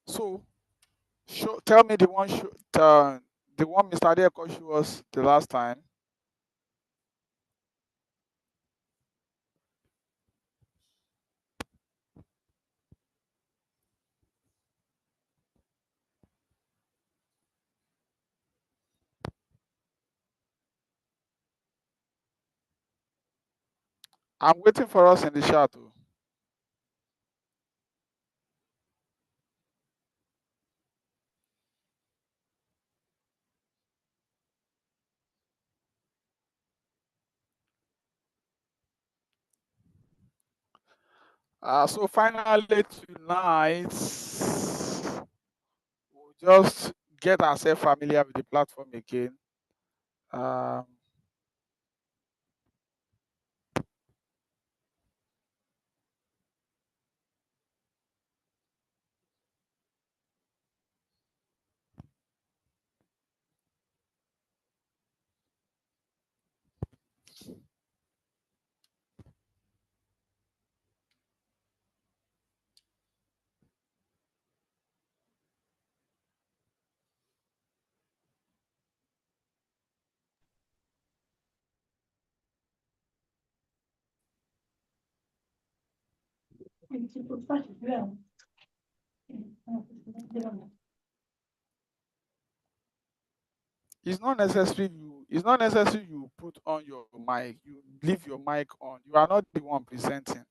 So tell me the one Mr. Adeko showed us the last time. I'm waiting for us in the chat. So finally tonight, we'll just get ourselves familiar with the platform again. It's not necessary you put on your mic. You leave your mic on. You are not the one presenting.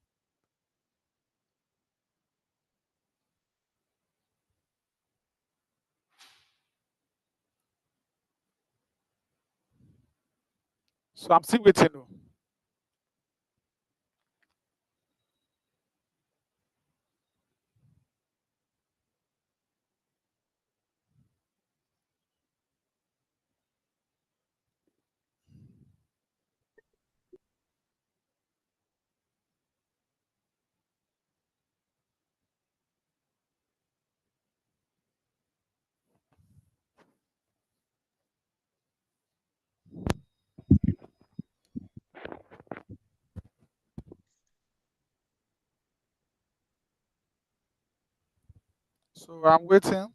So I'm still waiting. So I'm waiting.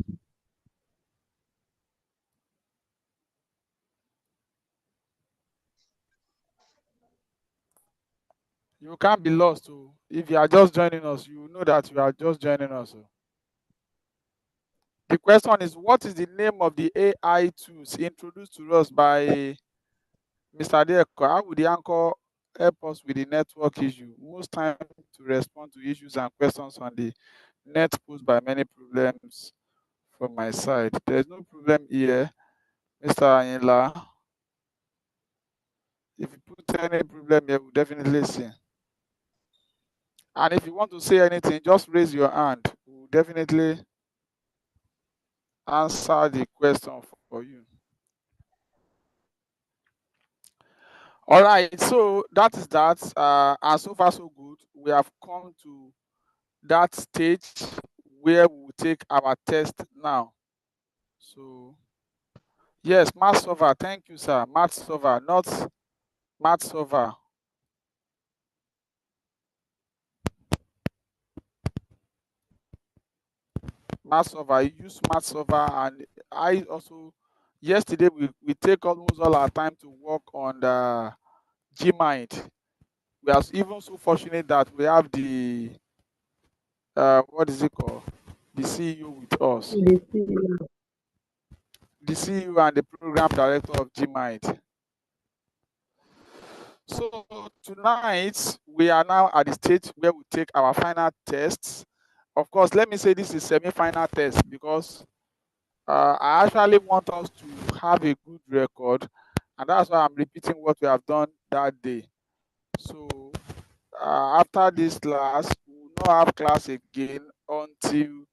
You can't be lost. Oh. If you are just joining us, you know that you are just joining us. Oh. The question is, what is the name of the AI tools introduced to us by Mr. Adeko? How would the anchor help us with the network issue? Most time to respond to issues and questions on the net posed by many problems from my side. There's no problem here, Mr. Anila. If you put any problem here, we'll definitely see. And if you want to say anything, just raise your hand. We'll definitely answer the question for you. All right, so that is that. And so far, so good. We have come to that stage where we will take our test now. So, yes, math solver. Thank you, sir. Math solver, not math solver. Math solver. You use math solver, and I also yesterday we take almost all our time to work on the Gmind. We are even so fortunate that we have the what is it called? The CEO with us. The CEO and the program director of Gmind. So tonight we are now at the stage where we take our final tests. Of course, let me say this is semi-final test because I actually want us to have a good record, and that's why I'm repeating what we have done that day. So after this class, we will not have class again until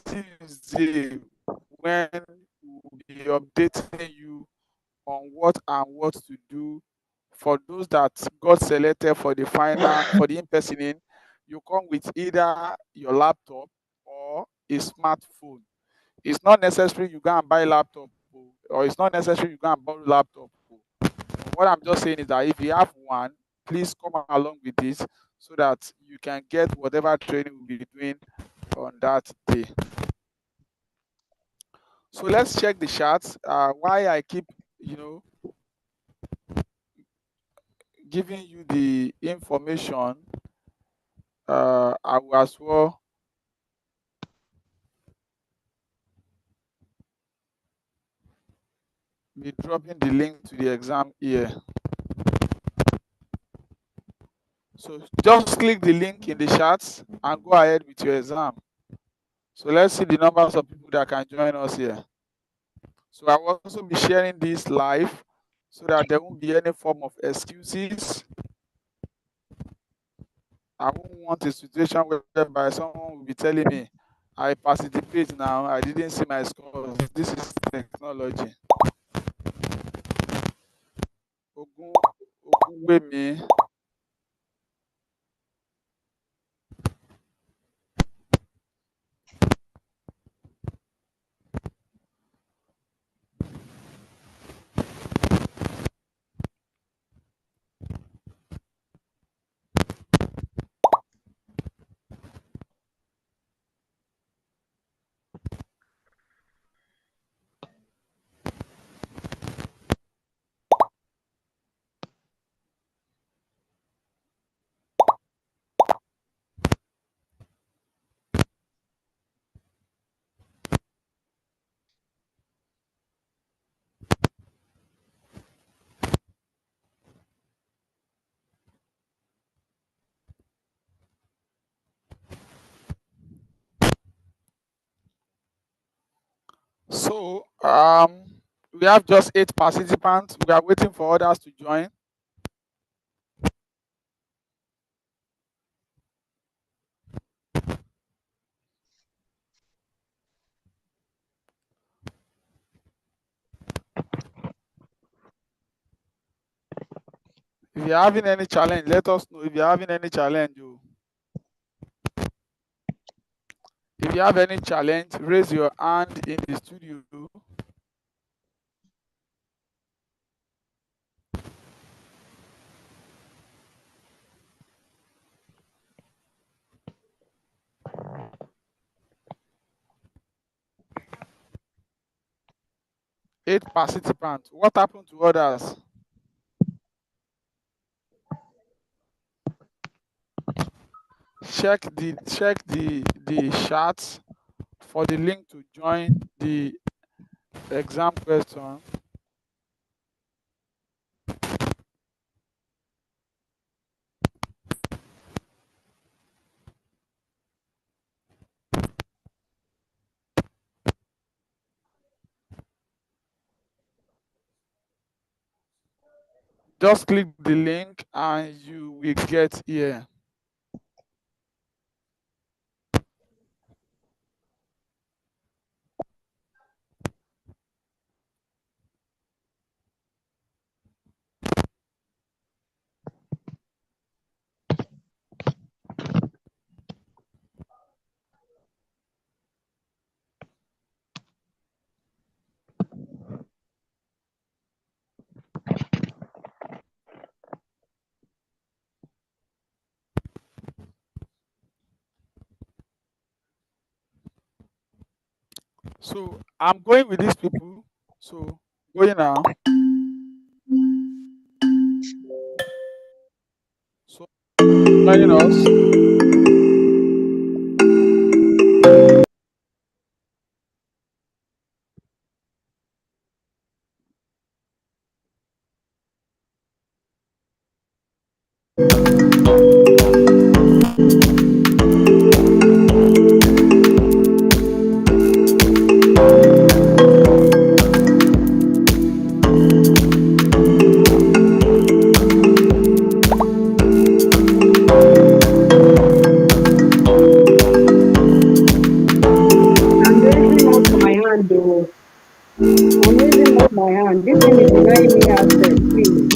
Tuesday, when we will be updating you on what and what to do for those that got selected for the final for the in-person. You come with either your laptop or a smartphone. It's not necessary you go and buy laptop, or it's not necessary you go and borrow laptop. What I'm just saying is that if you have one, please come along with this so that you can get whatever training we'll be doing on that day. So let's check the charts. Why I keep, giving you the information, I will as well be dropping the link to the exam here. So just click the link in the charts and go ahead with your exam. So let's see the numbers of people that can join us here. So I will also be sharing this live so that there won't be any form of excuses. I won't want a situation whereby someone will be telling me, I participate now, I didn't see my scores. This is technology. Ogunwemi. So we have just 8 participants. We are waiting for others to join. If you're having any challenge, let us know. If you're having any challenge, if you have any challenge, raise your hand in the studio. 8 participants. What happened to others? Check the chat for the link to join the exam question. Just click the link and you will get here. So I'm going with these people. So going now. So joining us. I'm raising up my hand, though. I'm raising up my hand. This thing is denying me access, please.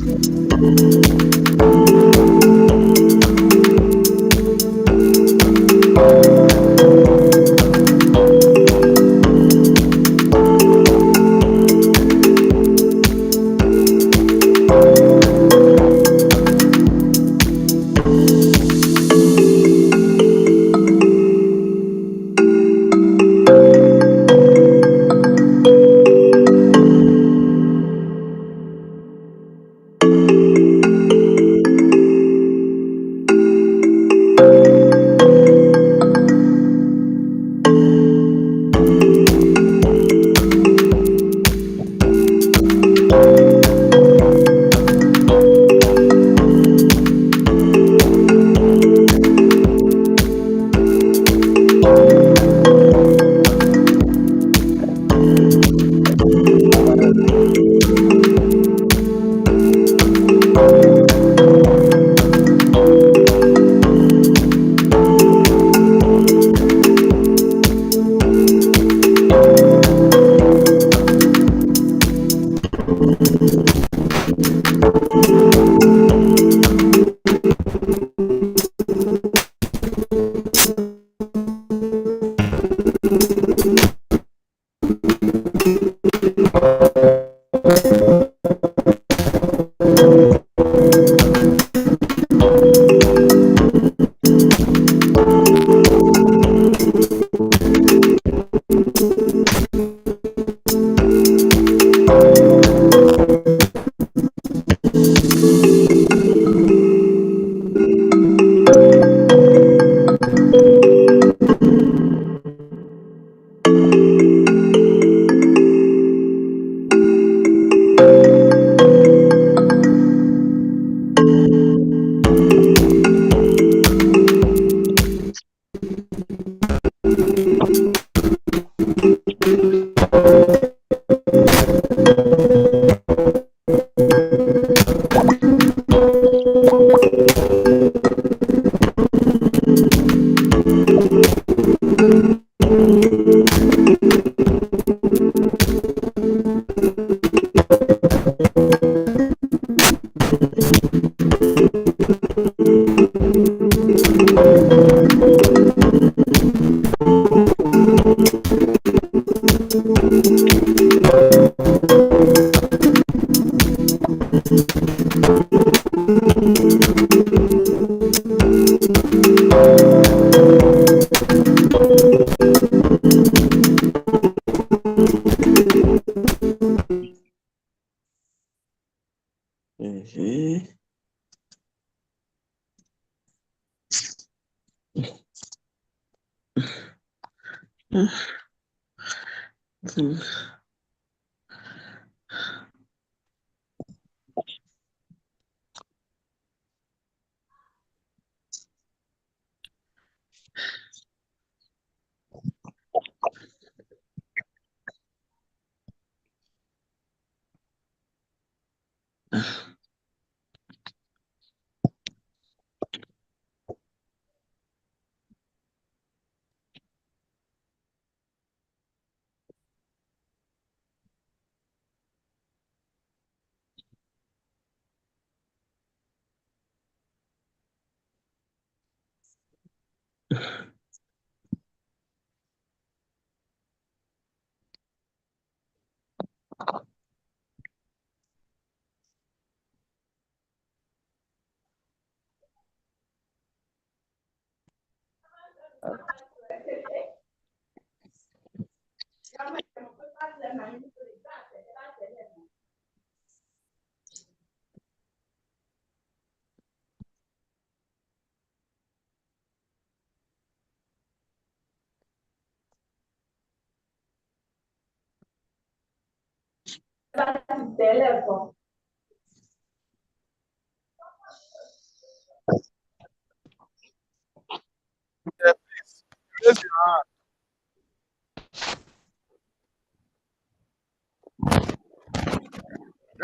Yeah, please raise your hand.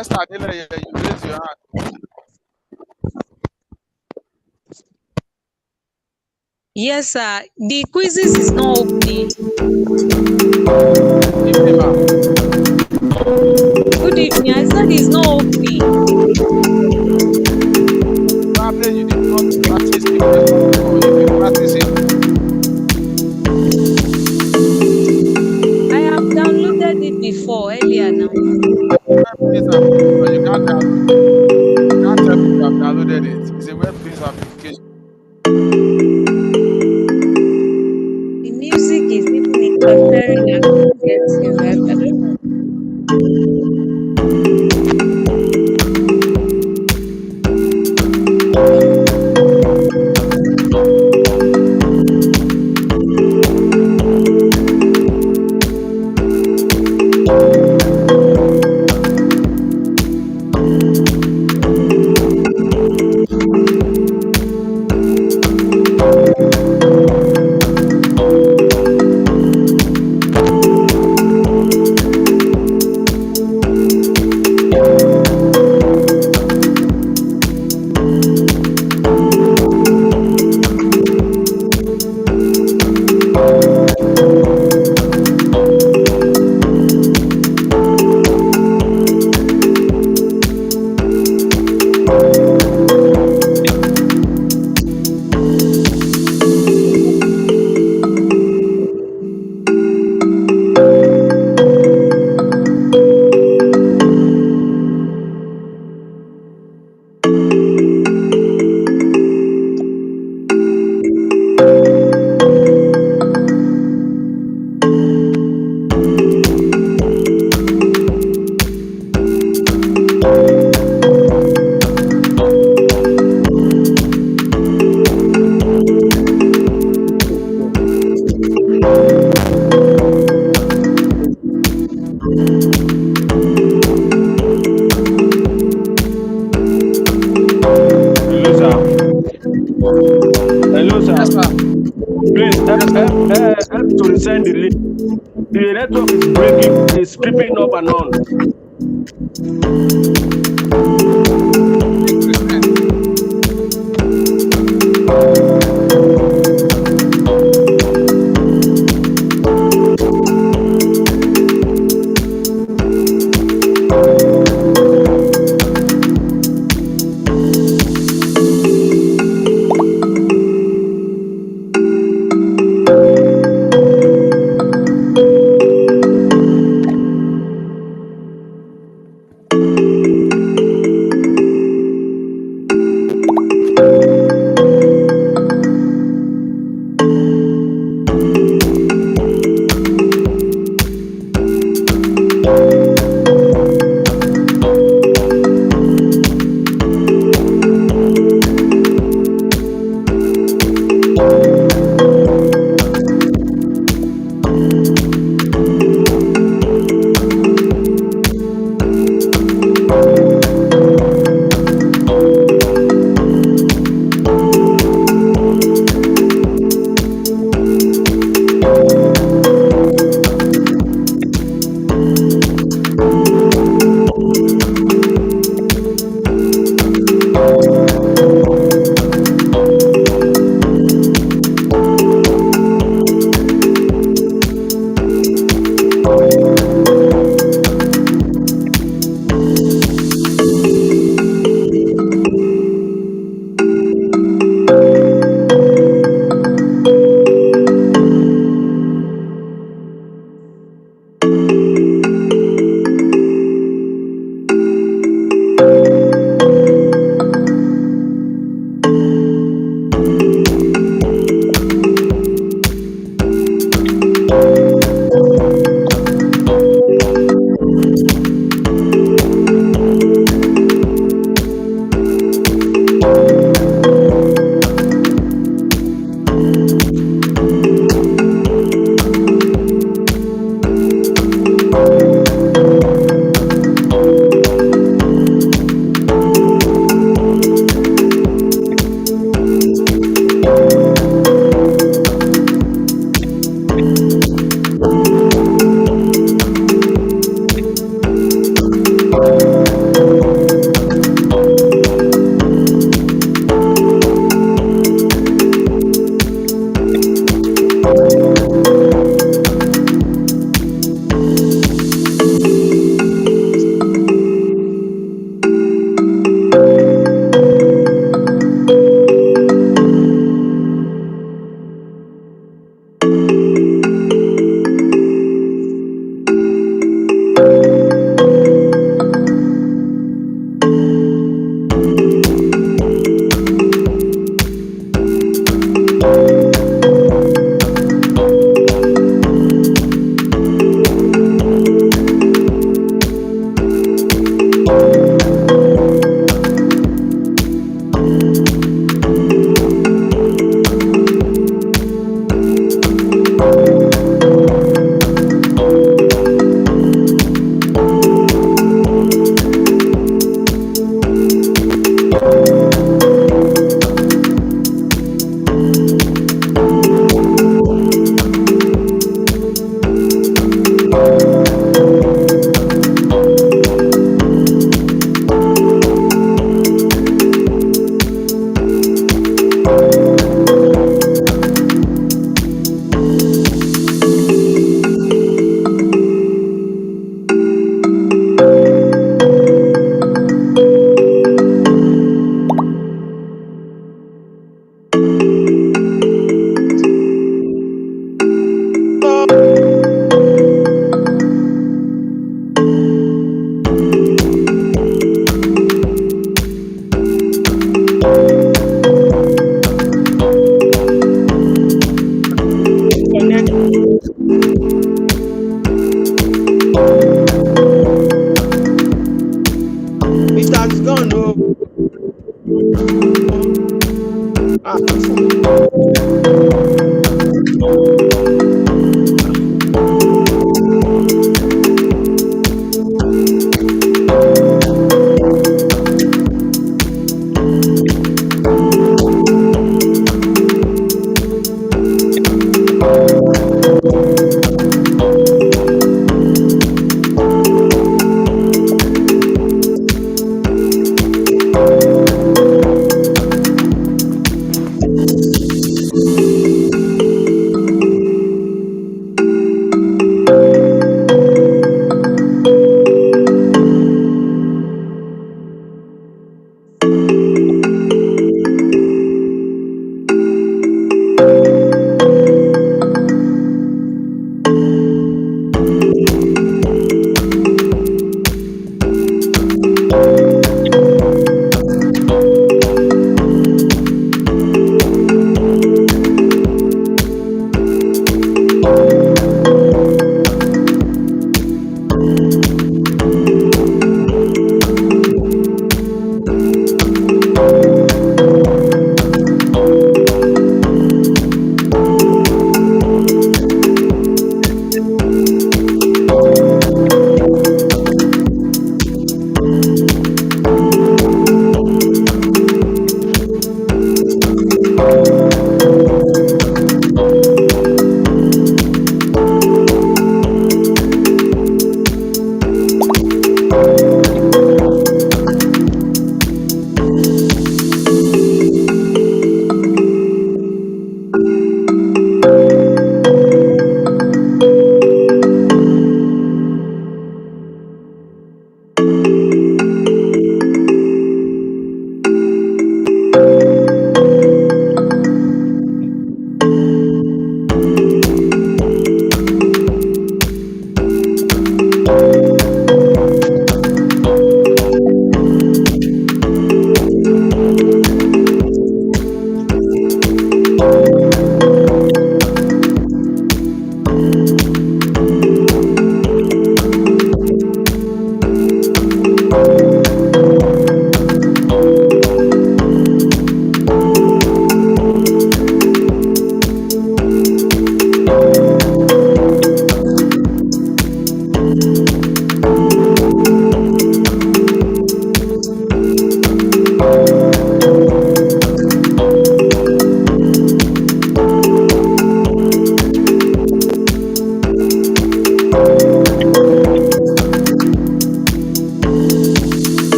Esther Adeleye, you raise your hand. Yes, sir. The quizzes is not opening. Evening, ma'am. Good evening. I said it's not opening. Probably you did not practice the question before. If you practice it, I have downloaded it before earlier now. web-based application, you can't download it. You can't tell me you have downloaded it. It's a web-based application. The music is even interfering. I'm not getting. I don't know. Hello, sir. Hello, sir. Yes, sir. Please Yes, sir. help to resend the link. The network is breaking, is creeping up and on. Please resend.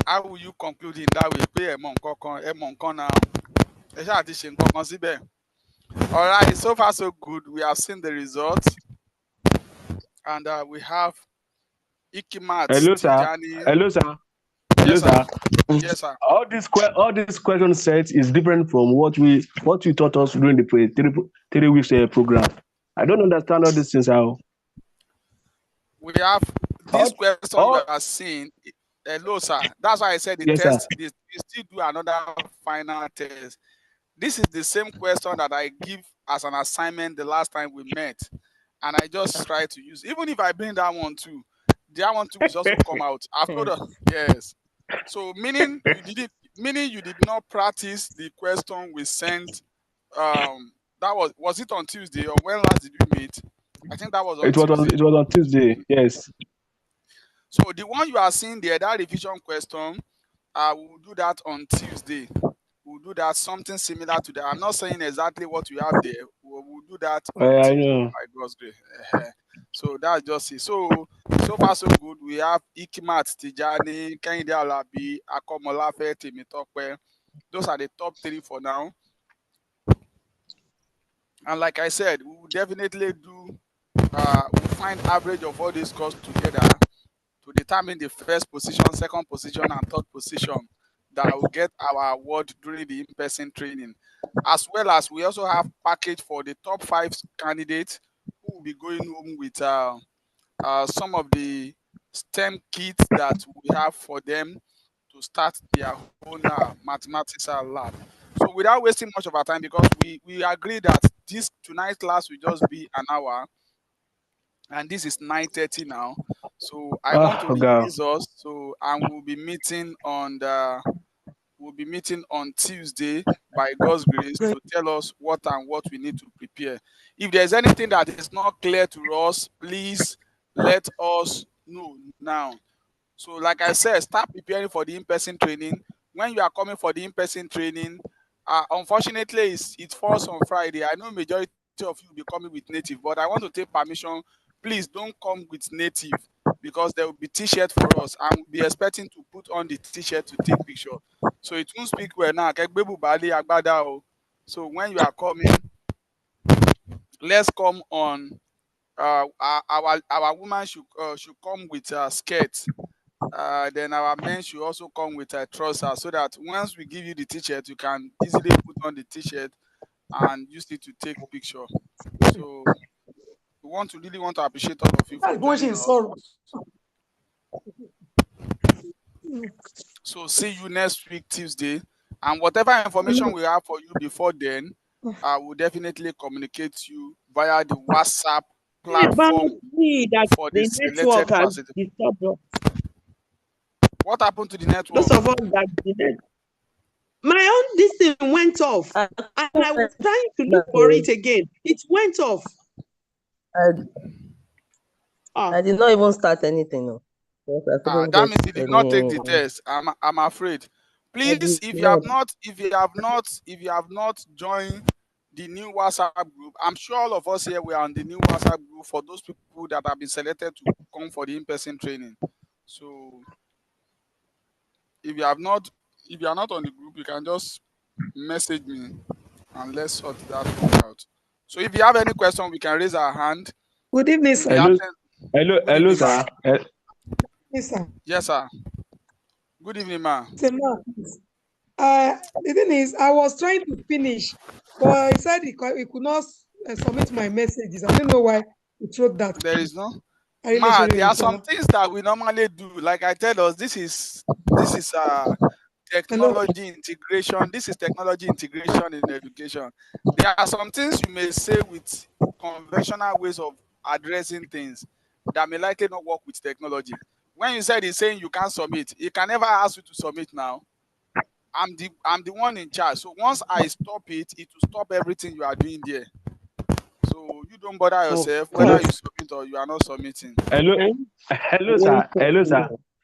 How will you conclude in that way? Pé ẹ mọ nǹkan now. Ẹ ṣáà ti ṣe nǹkan kan síbẹ̀. All right, so far so good. We have seen the results, and we have Ikimat Hello, sir. Tijani. Hello, sir. Hello, Yes, sir. sir. Yes, sir. All this question set is different from what you taught us during the 3 weeks program. I don't understand all these things. How We have this question all- you are seeing. Hello, sir. That's why I said the Yes, sir. test. We still do another final test. This is the same question that I give as an assignment the last time we met, and I just try to use. Even if I bring that one too will also come out. I've told us yes. So meaning you did not practice the question we sent. That was it on Tuesday, or when last did we meet? I think that was on Tuesday. It was on Tuesday. Yes. So the one you are seeing there, that revision question, we'll do that on Tuesday. We'll do that something similar to that. I'm not saying exactly what you have there. We'll do that on I Tuesday know. by God's grace. So that's just it. So far so good. We have Ikimat Tijani, Kehinde Alabi, Akomolafe, Temitope. Those are the top 3 for now. And like I said, we will definitely do. We'll find average of all these scores together to determine the first position, second position, and third position that will get our award during the in-person training. As well as we also have package for the top 5 candidates who will be going home with some of the STEM kits that we have for them to start their own mathematics lab. So without wasting much of our time, because we agree that tonight's class will just be an hour, and this is 9:30 now. So I want to release us. So and we'll be meeting on Tuesday by God's grace to tell us what we need to prepare. If there's anything that is not clear to us, please let us know now. So like I said, start preparing for the in-person training. When you are coming for the in-person training, unfortunately it falls on Friday. I know majority of you will be coming with native, but I want to take permission. Please don't come with native, because there will be t-shirt for us, and we'll be expecting to put on the t-shirt to take picture. So it won't speak well now. So when you are coming, let's come on. Our women should come with skirts. Then our men should also come with a trouser, so that once we give you the t-shirt, you can easily put on the t-shirt and use it to take picture. So we really want to appreciate all of you for joining us. So see you next week Tuesday, and whatever information we have for you before then, I will definitely communicate to you via the WhatsApp platform for the selected facility. What happened to the network? First of all, my own this thing went off, and I was trying to look for it again. It went off. I did not even start anything. No. That means you did not take the test. I'm afraid. Please, if you have not joined the new WhatsApp group, I'm sure all of us here we are on the new WhatsApp group for those people that have been selected to come for the in-person training. So if you are not on the group, you can just message me and let's sort that one out. So if you have any question, we can raise our hand. Good evening, sir. Hello, sir. Yes, sir. Yes, sir. Good evening, ma. The thing is, I was trying to finish, but he said he could not submit my messages. I don't know why he wrote that. There is no. Ma, there are some things that we normally do. Like I tell us, this is technology integration. This is technology integration in education. There are some things you may say with conventional ways of addressing things that may likely not work with technology. When you said he's saying you can't submit, he can never ask you to submit now. I'm the one in charge. So once I stop it, it will stop everything you are doing there. So you don't bother yourself whether you submit or you are not submitting. Hello, sir.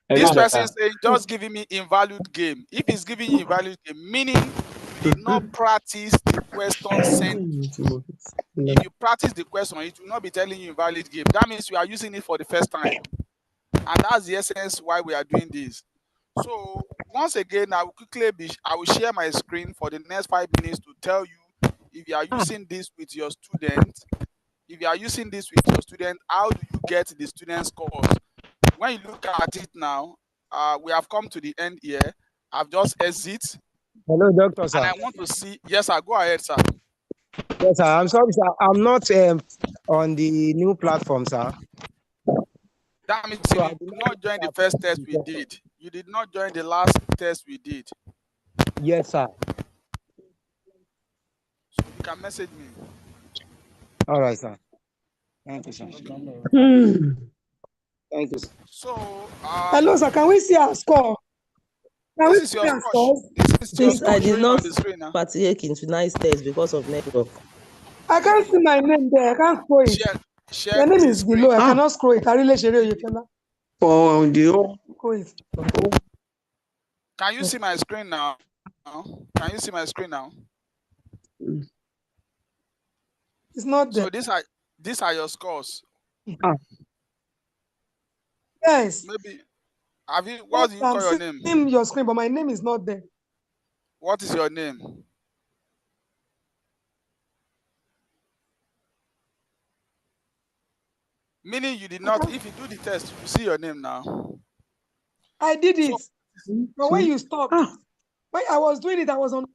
This person is saying just giving me invalid game. If he's giving you invalid game, meaning you did not practice the question sent. If you practice the question, it will not be telling you invalid game. That means you are using it for the first time. And that's the essence why we are doing this. So once again, I will share my screen for the next 5 minutes to tell you if you are using this with your student. If you are using this with your student, how do you get the student scores? When you look at it now, we have come to the end here. I've just exit. Hello, doctor, sir. And I want to see. Yes, sir. Go ahead, sir. Yes, sir. I'm sorry, sir. I'm not on the new platform, sir. That means you did not join the first test we did. You did not join the last test we did. Yes, sir. So you can message me. All right, sir. Thank you, sir. Thank you, sir. So, hello, sir. Can we see our score? Can we this is see your our score. scores? This is your Please, score I did showing on not the screen now. partake in tonight's test because of network. I can't see my name there. I can't scroll it. Share Your name the is screen. below. I cannot scroll it. I really share you cannot For the scroll it. Can you see my screen now? Can you see my screen now? It's not there. So these are your scores. Yes. Maybe what do you call your name? I'm seeing your screen, but my name is not there. What is your name? Meaning you did not. If you do the test, you see your name now. I did it, but when you stopped, when I was doing it, I was on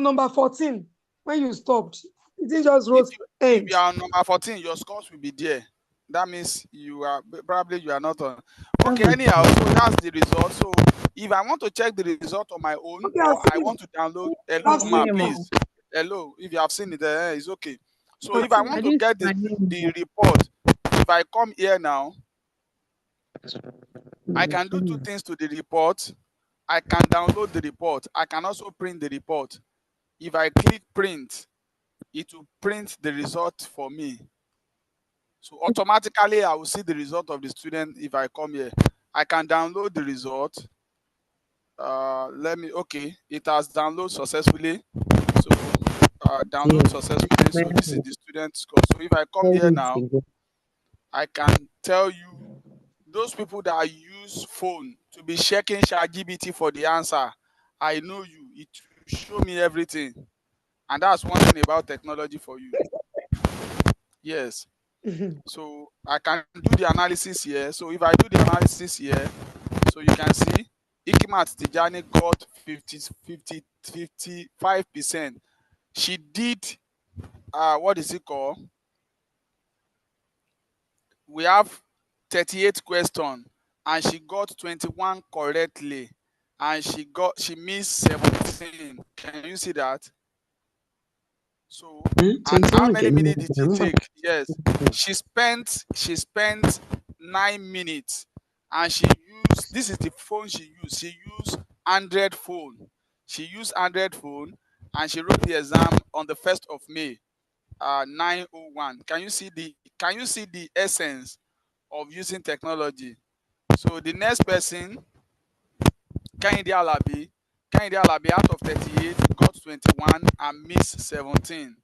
number 14. When you stopped, it didn't just wrote If you are on number 14, your scores will be there. That means you are not on. Okay, anyhow, so that's the result. So if I want to check the result on my own, Okay, or I want to download, hello, ma, please. Hello, if you have seen it, it's okay. So if I want to get the report, if I come here now, I can do two things to the report. I can download the report. I can also print the report. If I click print, it will print the result for me. So automatically, I will see the result of the student if I come here. I can download the result. Okay, it has downloaded successfully. So download successfully. So this is the student score. So if I come here now, I can tell you those people that use phone to be checking ChatGPT for the answer. I know you. It will show me everything. And that's one thing about technology for you. Yes. So I can do the analysis here. So if I do the analysis here, so you can see Hikmat Tijani got 55%. She did what is it called? We have 38 questions and she got 21 correctly, and she missed 17. Can you see that? So and how many minutes did it take? Yes, she spent 9 minutes, and she used, this is the phone she used. She used Android phone. She used Android phone, and she wrote the exam on the 1st of May, 9:01. Can you see the essence of using technology? So the next person, Kehinde Alabi out of 38 got 21 and missed 17.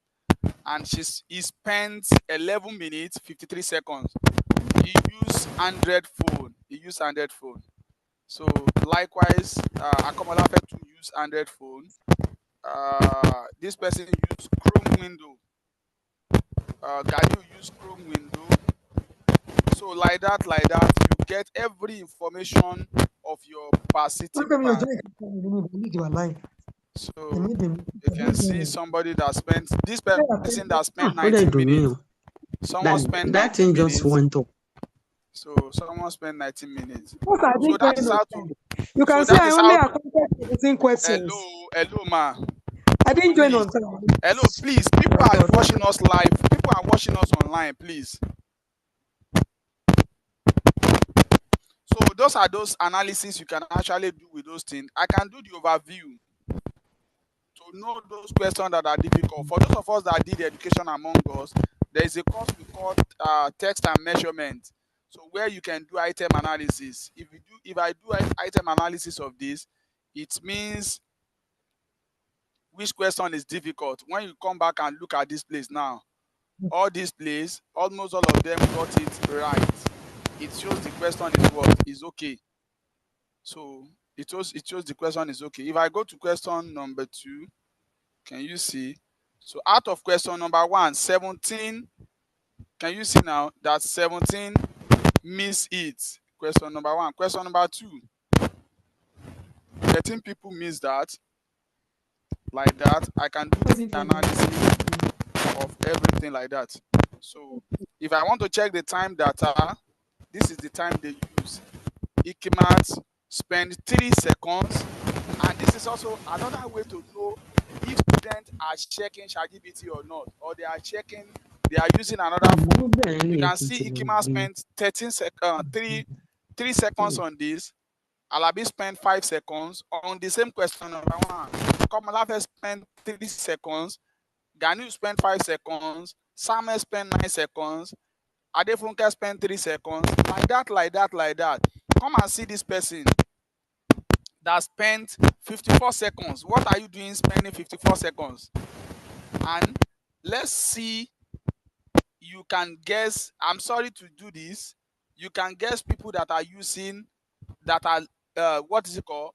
And he spent 11 minutes 53 seconds. He used Android phone. So likewise, Akomola to use Android phone. This person used Chrome window. Gadu used Chrome window. So like that, you get every information of your participant. So you can see somebody that spent, this person that spent 90 minutes. Someone spent 90 minutes. Just went up. So someone spent 90 minutes. So that is how to. You can see I only accounted 18 questions. Hello, ma. I didn't join on time. Hello, please. People are watching us live. People are watching us online, please. So those are those analysis you can actually do with those things. I can do the overview to know those questions that are difficult. For those of us that did education among us, there is a course we call text and measurement. So where you can do item analysis. If I do item analysis of this, it means which question is difficult. When you come back and look at this place now, all these plays, almost all of them got it right. It shows the question is what is okay. So it shows the question is okay. If I go to question number 2, can you see? So out of question number 1, 17. Can you see now that 17 miss it? Question number 1. Question number 2, 13 people miss that. Like that, I can do the analysis of everything like that. So if I want to check the time data, this is the time they use. Ekimat spend 3 seconds, and this is also another way to know if students are checking ChatGPT or not, or they are using another form. You can see Ikima spent 3 seconds on this. Alabi spent 5 seconds on the same question number 1. Komalafe spent 3 seconds. Ganu spent 5 seconds. Samuel spent 9 seconds. Adefunke spent 3 seconds. Like that. Come and see this person that spent 54 seconds. What are you doing spending 54 seconds? And let's see, you can guess, I'm sorry to do this, you can guess people that are using, that are, what is it called?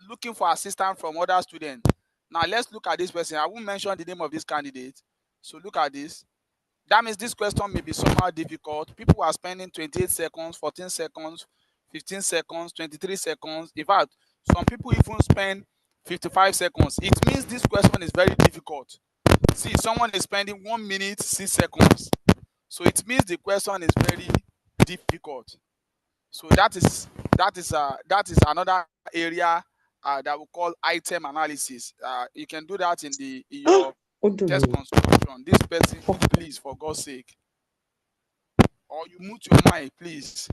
Looking for assistance from other students. Now let's look at this person. I won't mention the name of this candidate. So look at this. That means this question may be somehow difficult. People are spending 28 seconds, 14 seconds, 15 seconds, 23 seconds. In fact, some people even spend 55 seconds. It means this question is very difficult. See, someone is spending 1 minute, 6 seconds. So it means the question is very difficult. So that is another area that we call item analysis. You can do that in your test construction. This person, please, for God's sake, or you mute your mic, please.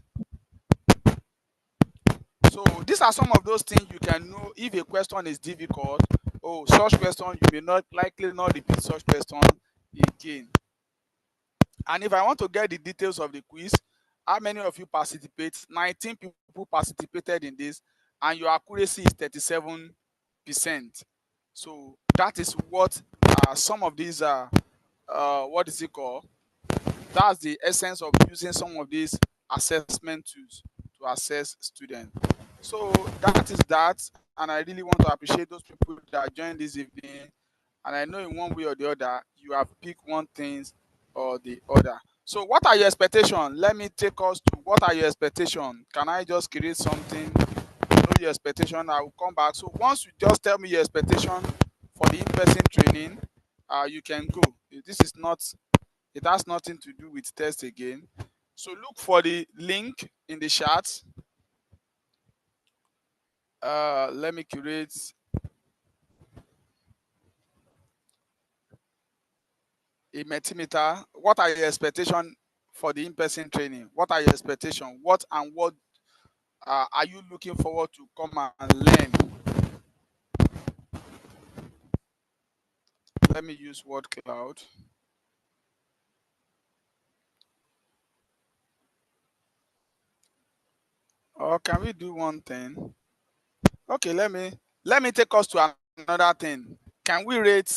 So these are some of those things you can know if a question is difficult. Oh, such question, you may not likely not repeat such question again. And if I want to get the details of the quiz, how many of you participate? 19 people participated in this, and your accuracy is 37%. So that is what some of these are. What is it called? That's the essence of using some of these assessment tools to assess students. So that is that, and I really want to appreciate those people that joined this evening. And I know in one way or the other, you have picked one thing or the other. So what are your expectations? Let me take us to what are your expectations. Can I just create something? Know your expectation. I will come back. So once you just tell me your expectation for the in-person training, you can go. This is not, it has nothing to do with test again. So look for the link in the chat. Let me create a Metimeter. What are your expectations for the in-person training? What are your expectations? What are you looking forward to come and learn? Let me use word cloud. Or can we do one thing? Okay, let me take us to another thing. Can we rate?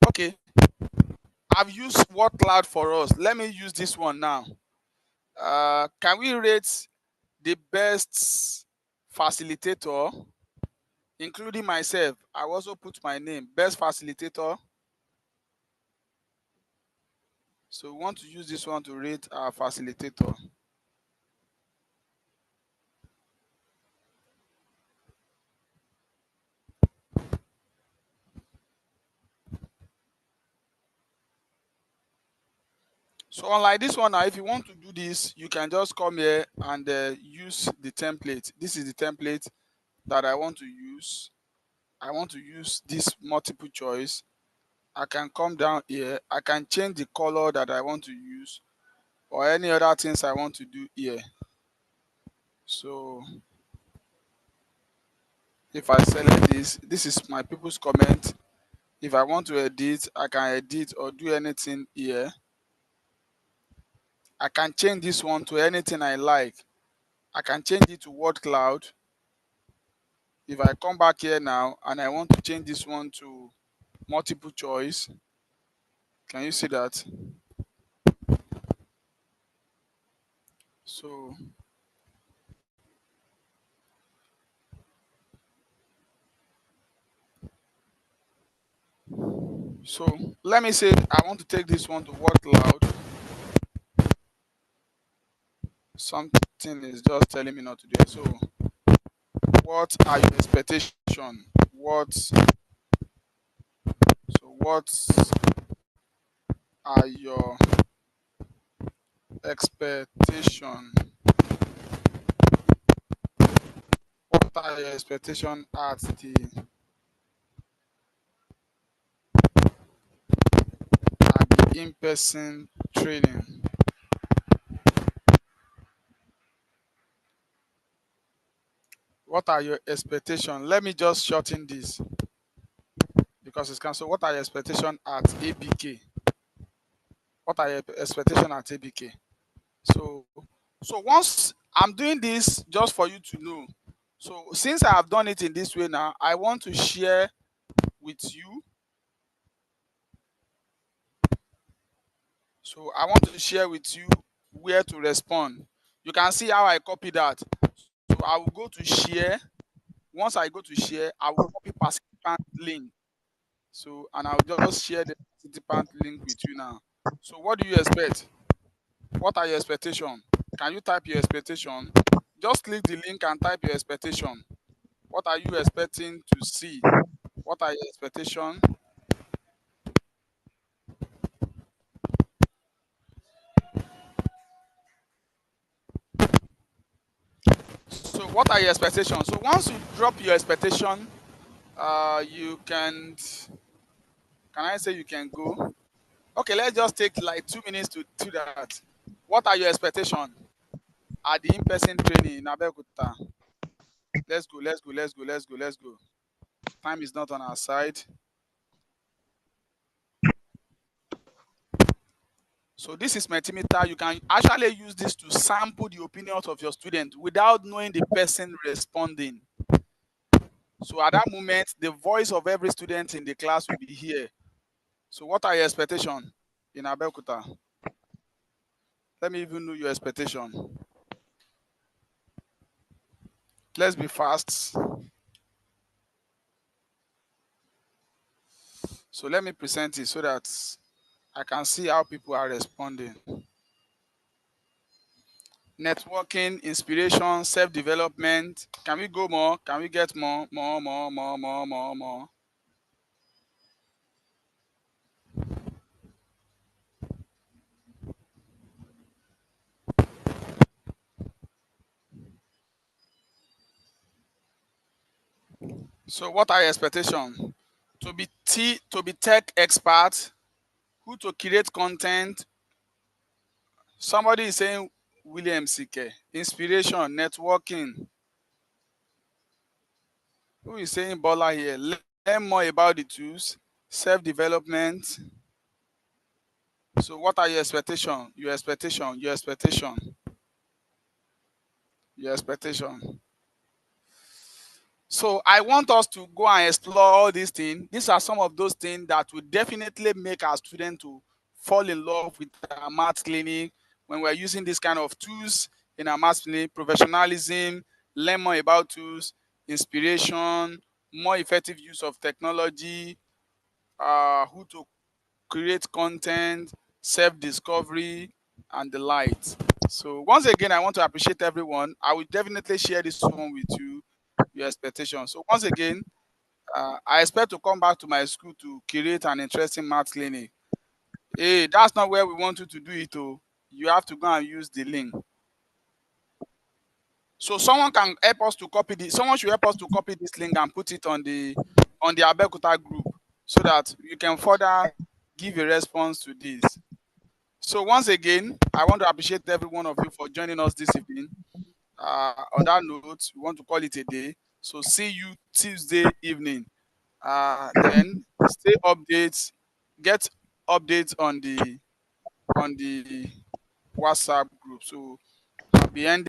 Okay, I've used word cloud for us. Let me use this one now. Can we rate the best facilitator, including myself? I also put my name, best facilitator. So we want to use this one to rate our facilitator. So unlike this one now, if you want to do this, you can just come here and use the template. This is the template that I want to use. I want to use this multiple choice. I can come down here. I can change the color that I want to use or any other things I want to do here. So if I select this is my people's comment. If I want to edit, I can edit or do anything here. I can change this one to anything I like. I can change it to word cloud. if I come back here now and I want to change this one to multiple choice, can you see that? So let me say I want to take this one to word cloud. Something is just telling me not to do it. So what are your expectations? What are your expectation? What are your expectation at the in-person training? What are your expectation? Let me just shorten this because it's cancelled. What are your expectation at ABK? What are your expectation at ABK? So once I'm doing this just for you to know. So since I have done it in this way now, I want to share with you. So I want to share with you where to respond. You can see how I copy that. So I will go to share. Once I go to share, I will copy participant link. So, and I'll just share the participant link with you now. So what do you expect? What are your expectations? Can you type your expectation? Just click the link and type your expectation. What are you expecting to see? What are your expectations? So what are your expectations? So once you drop your expectation, you can I say you can go? Okay, let's just take like 2 minutes to do that. What are your expectations at the in-person training in Abeokuta? Let's go. Time is not on our side. So this is Mentimeter. You can actually use this to sample the opinions of your student without knowing the person responding. So at that moment, the voice of every student in the class will be here. So what are your expectations in Abeokuta? Let me even know your expectation. Let's be fast. So let me present it so that I can see how people are responding. Networking, inspiration, self-development. Can we go more? Can we get more? More? So what are your expectations? To be tech expert, who to create content. Somebody is saying William CK. Inspiration, networking. Who is saying Bola here? Learn more about the tools, self-development. So what are your expectations? Your expectation. So I want us to go and explore all these things. These are some of those things that will definitely make our students to fall in love with our math clinic when we're using this kind of tools in our math clinic. Professionalism, learn more about tools, inspiration, more effective use of technology, who to create content, self-discovery, and the light. So once again, I want to appreciate everyone. I will definitely share this one with you, your expectations. So once again, I expect to come back to my school to create an interesting math clinic. Hey, that's not where we want you to do it. Oh, you have to go and use the link. So someone can help us to copy this. Someone should help us to copy this link and put it on the Abeokuta group so that you can further give a response to this. So once again, I want to appreciate every one of you for joining us this evening. On that note, we want to call it a day. So see you Tuesday evening. Then stay updates, get updates on the WhatsApp group. So I'll be ending.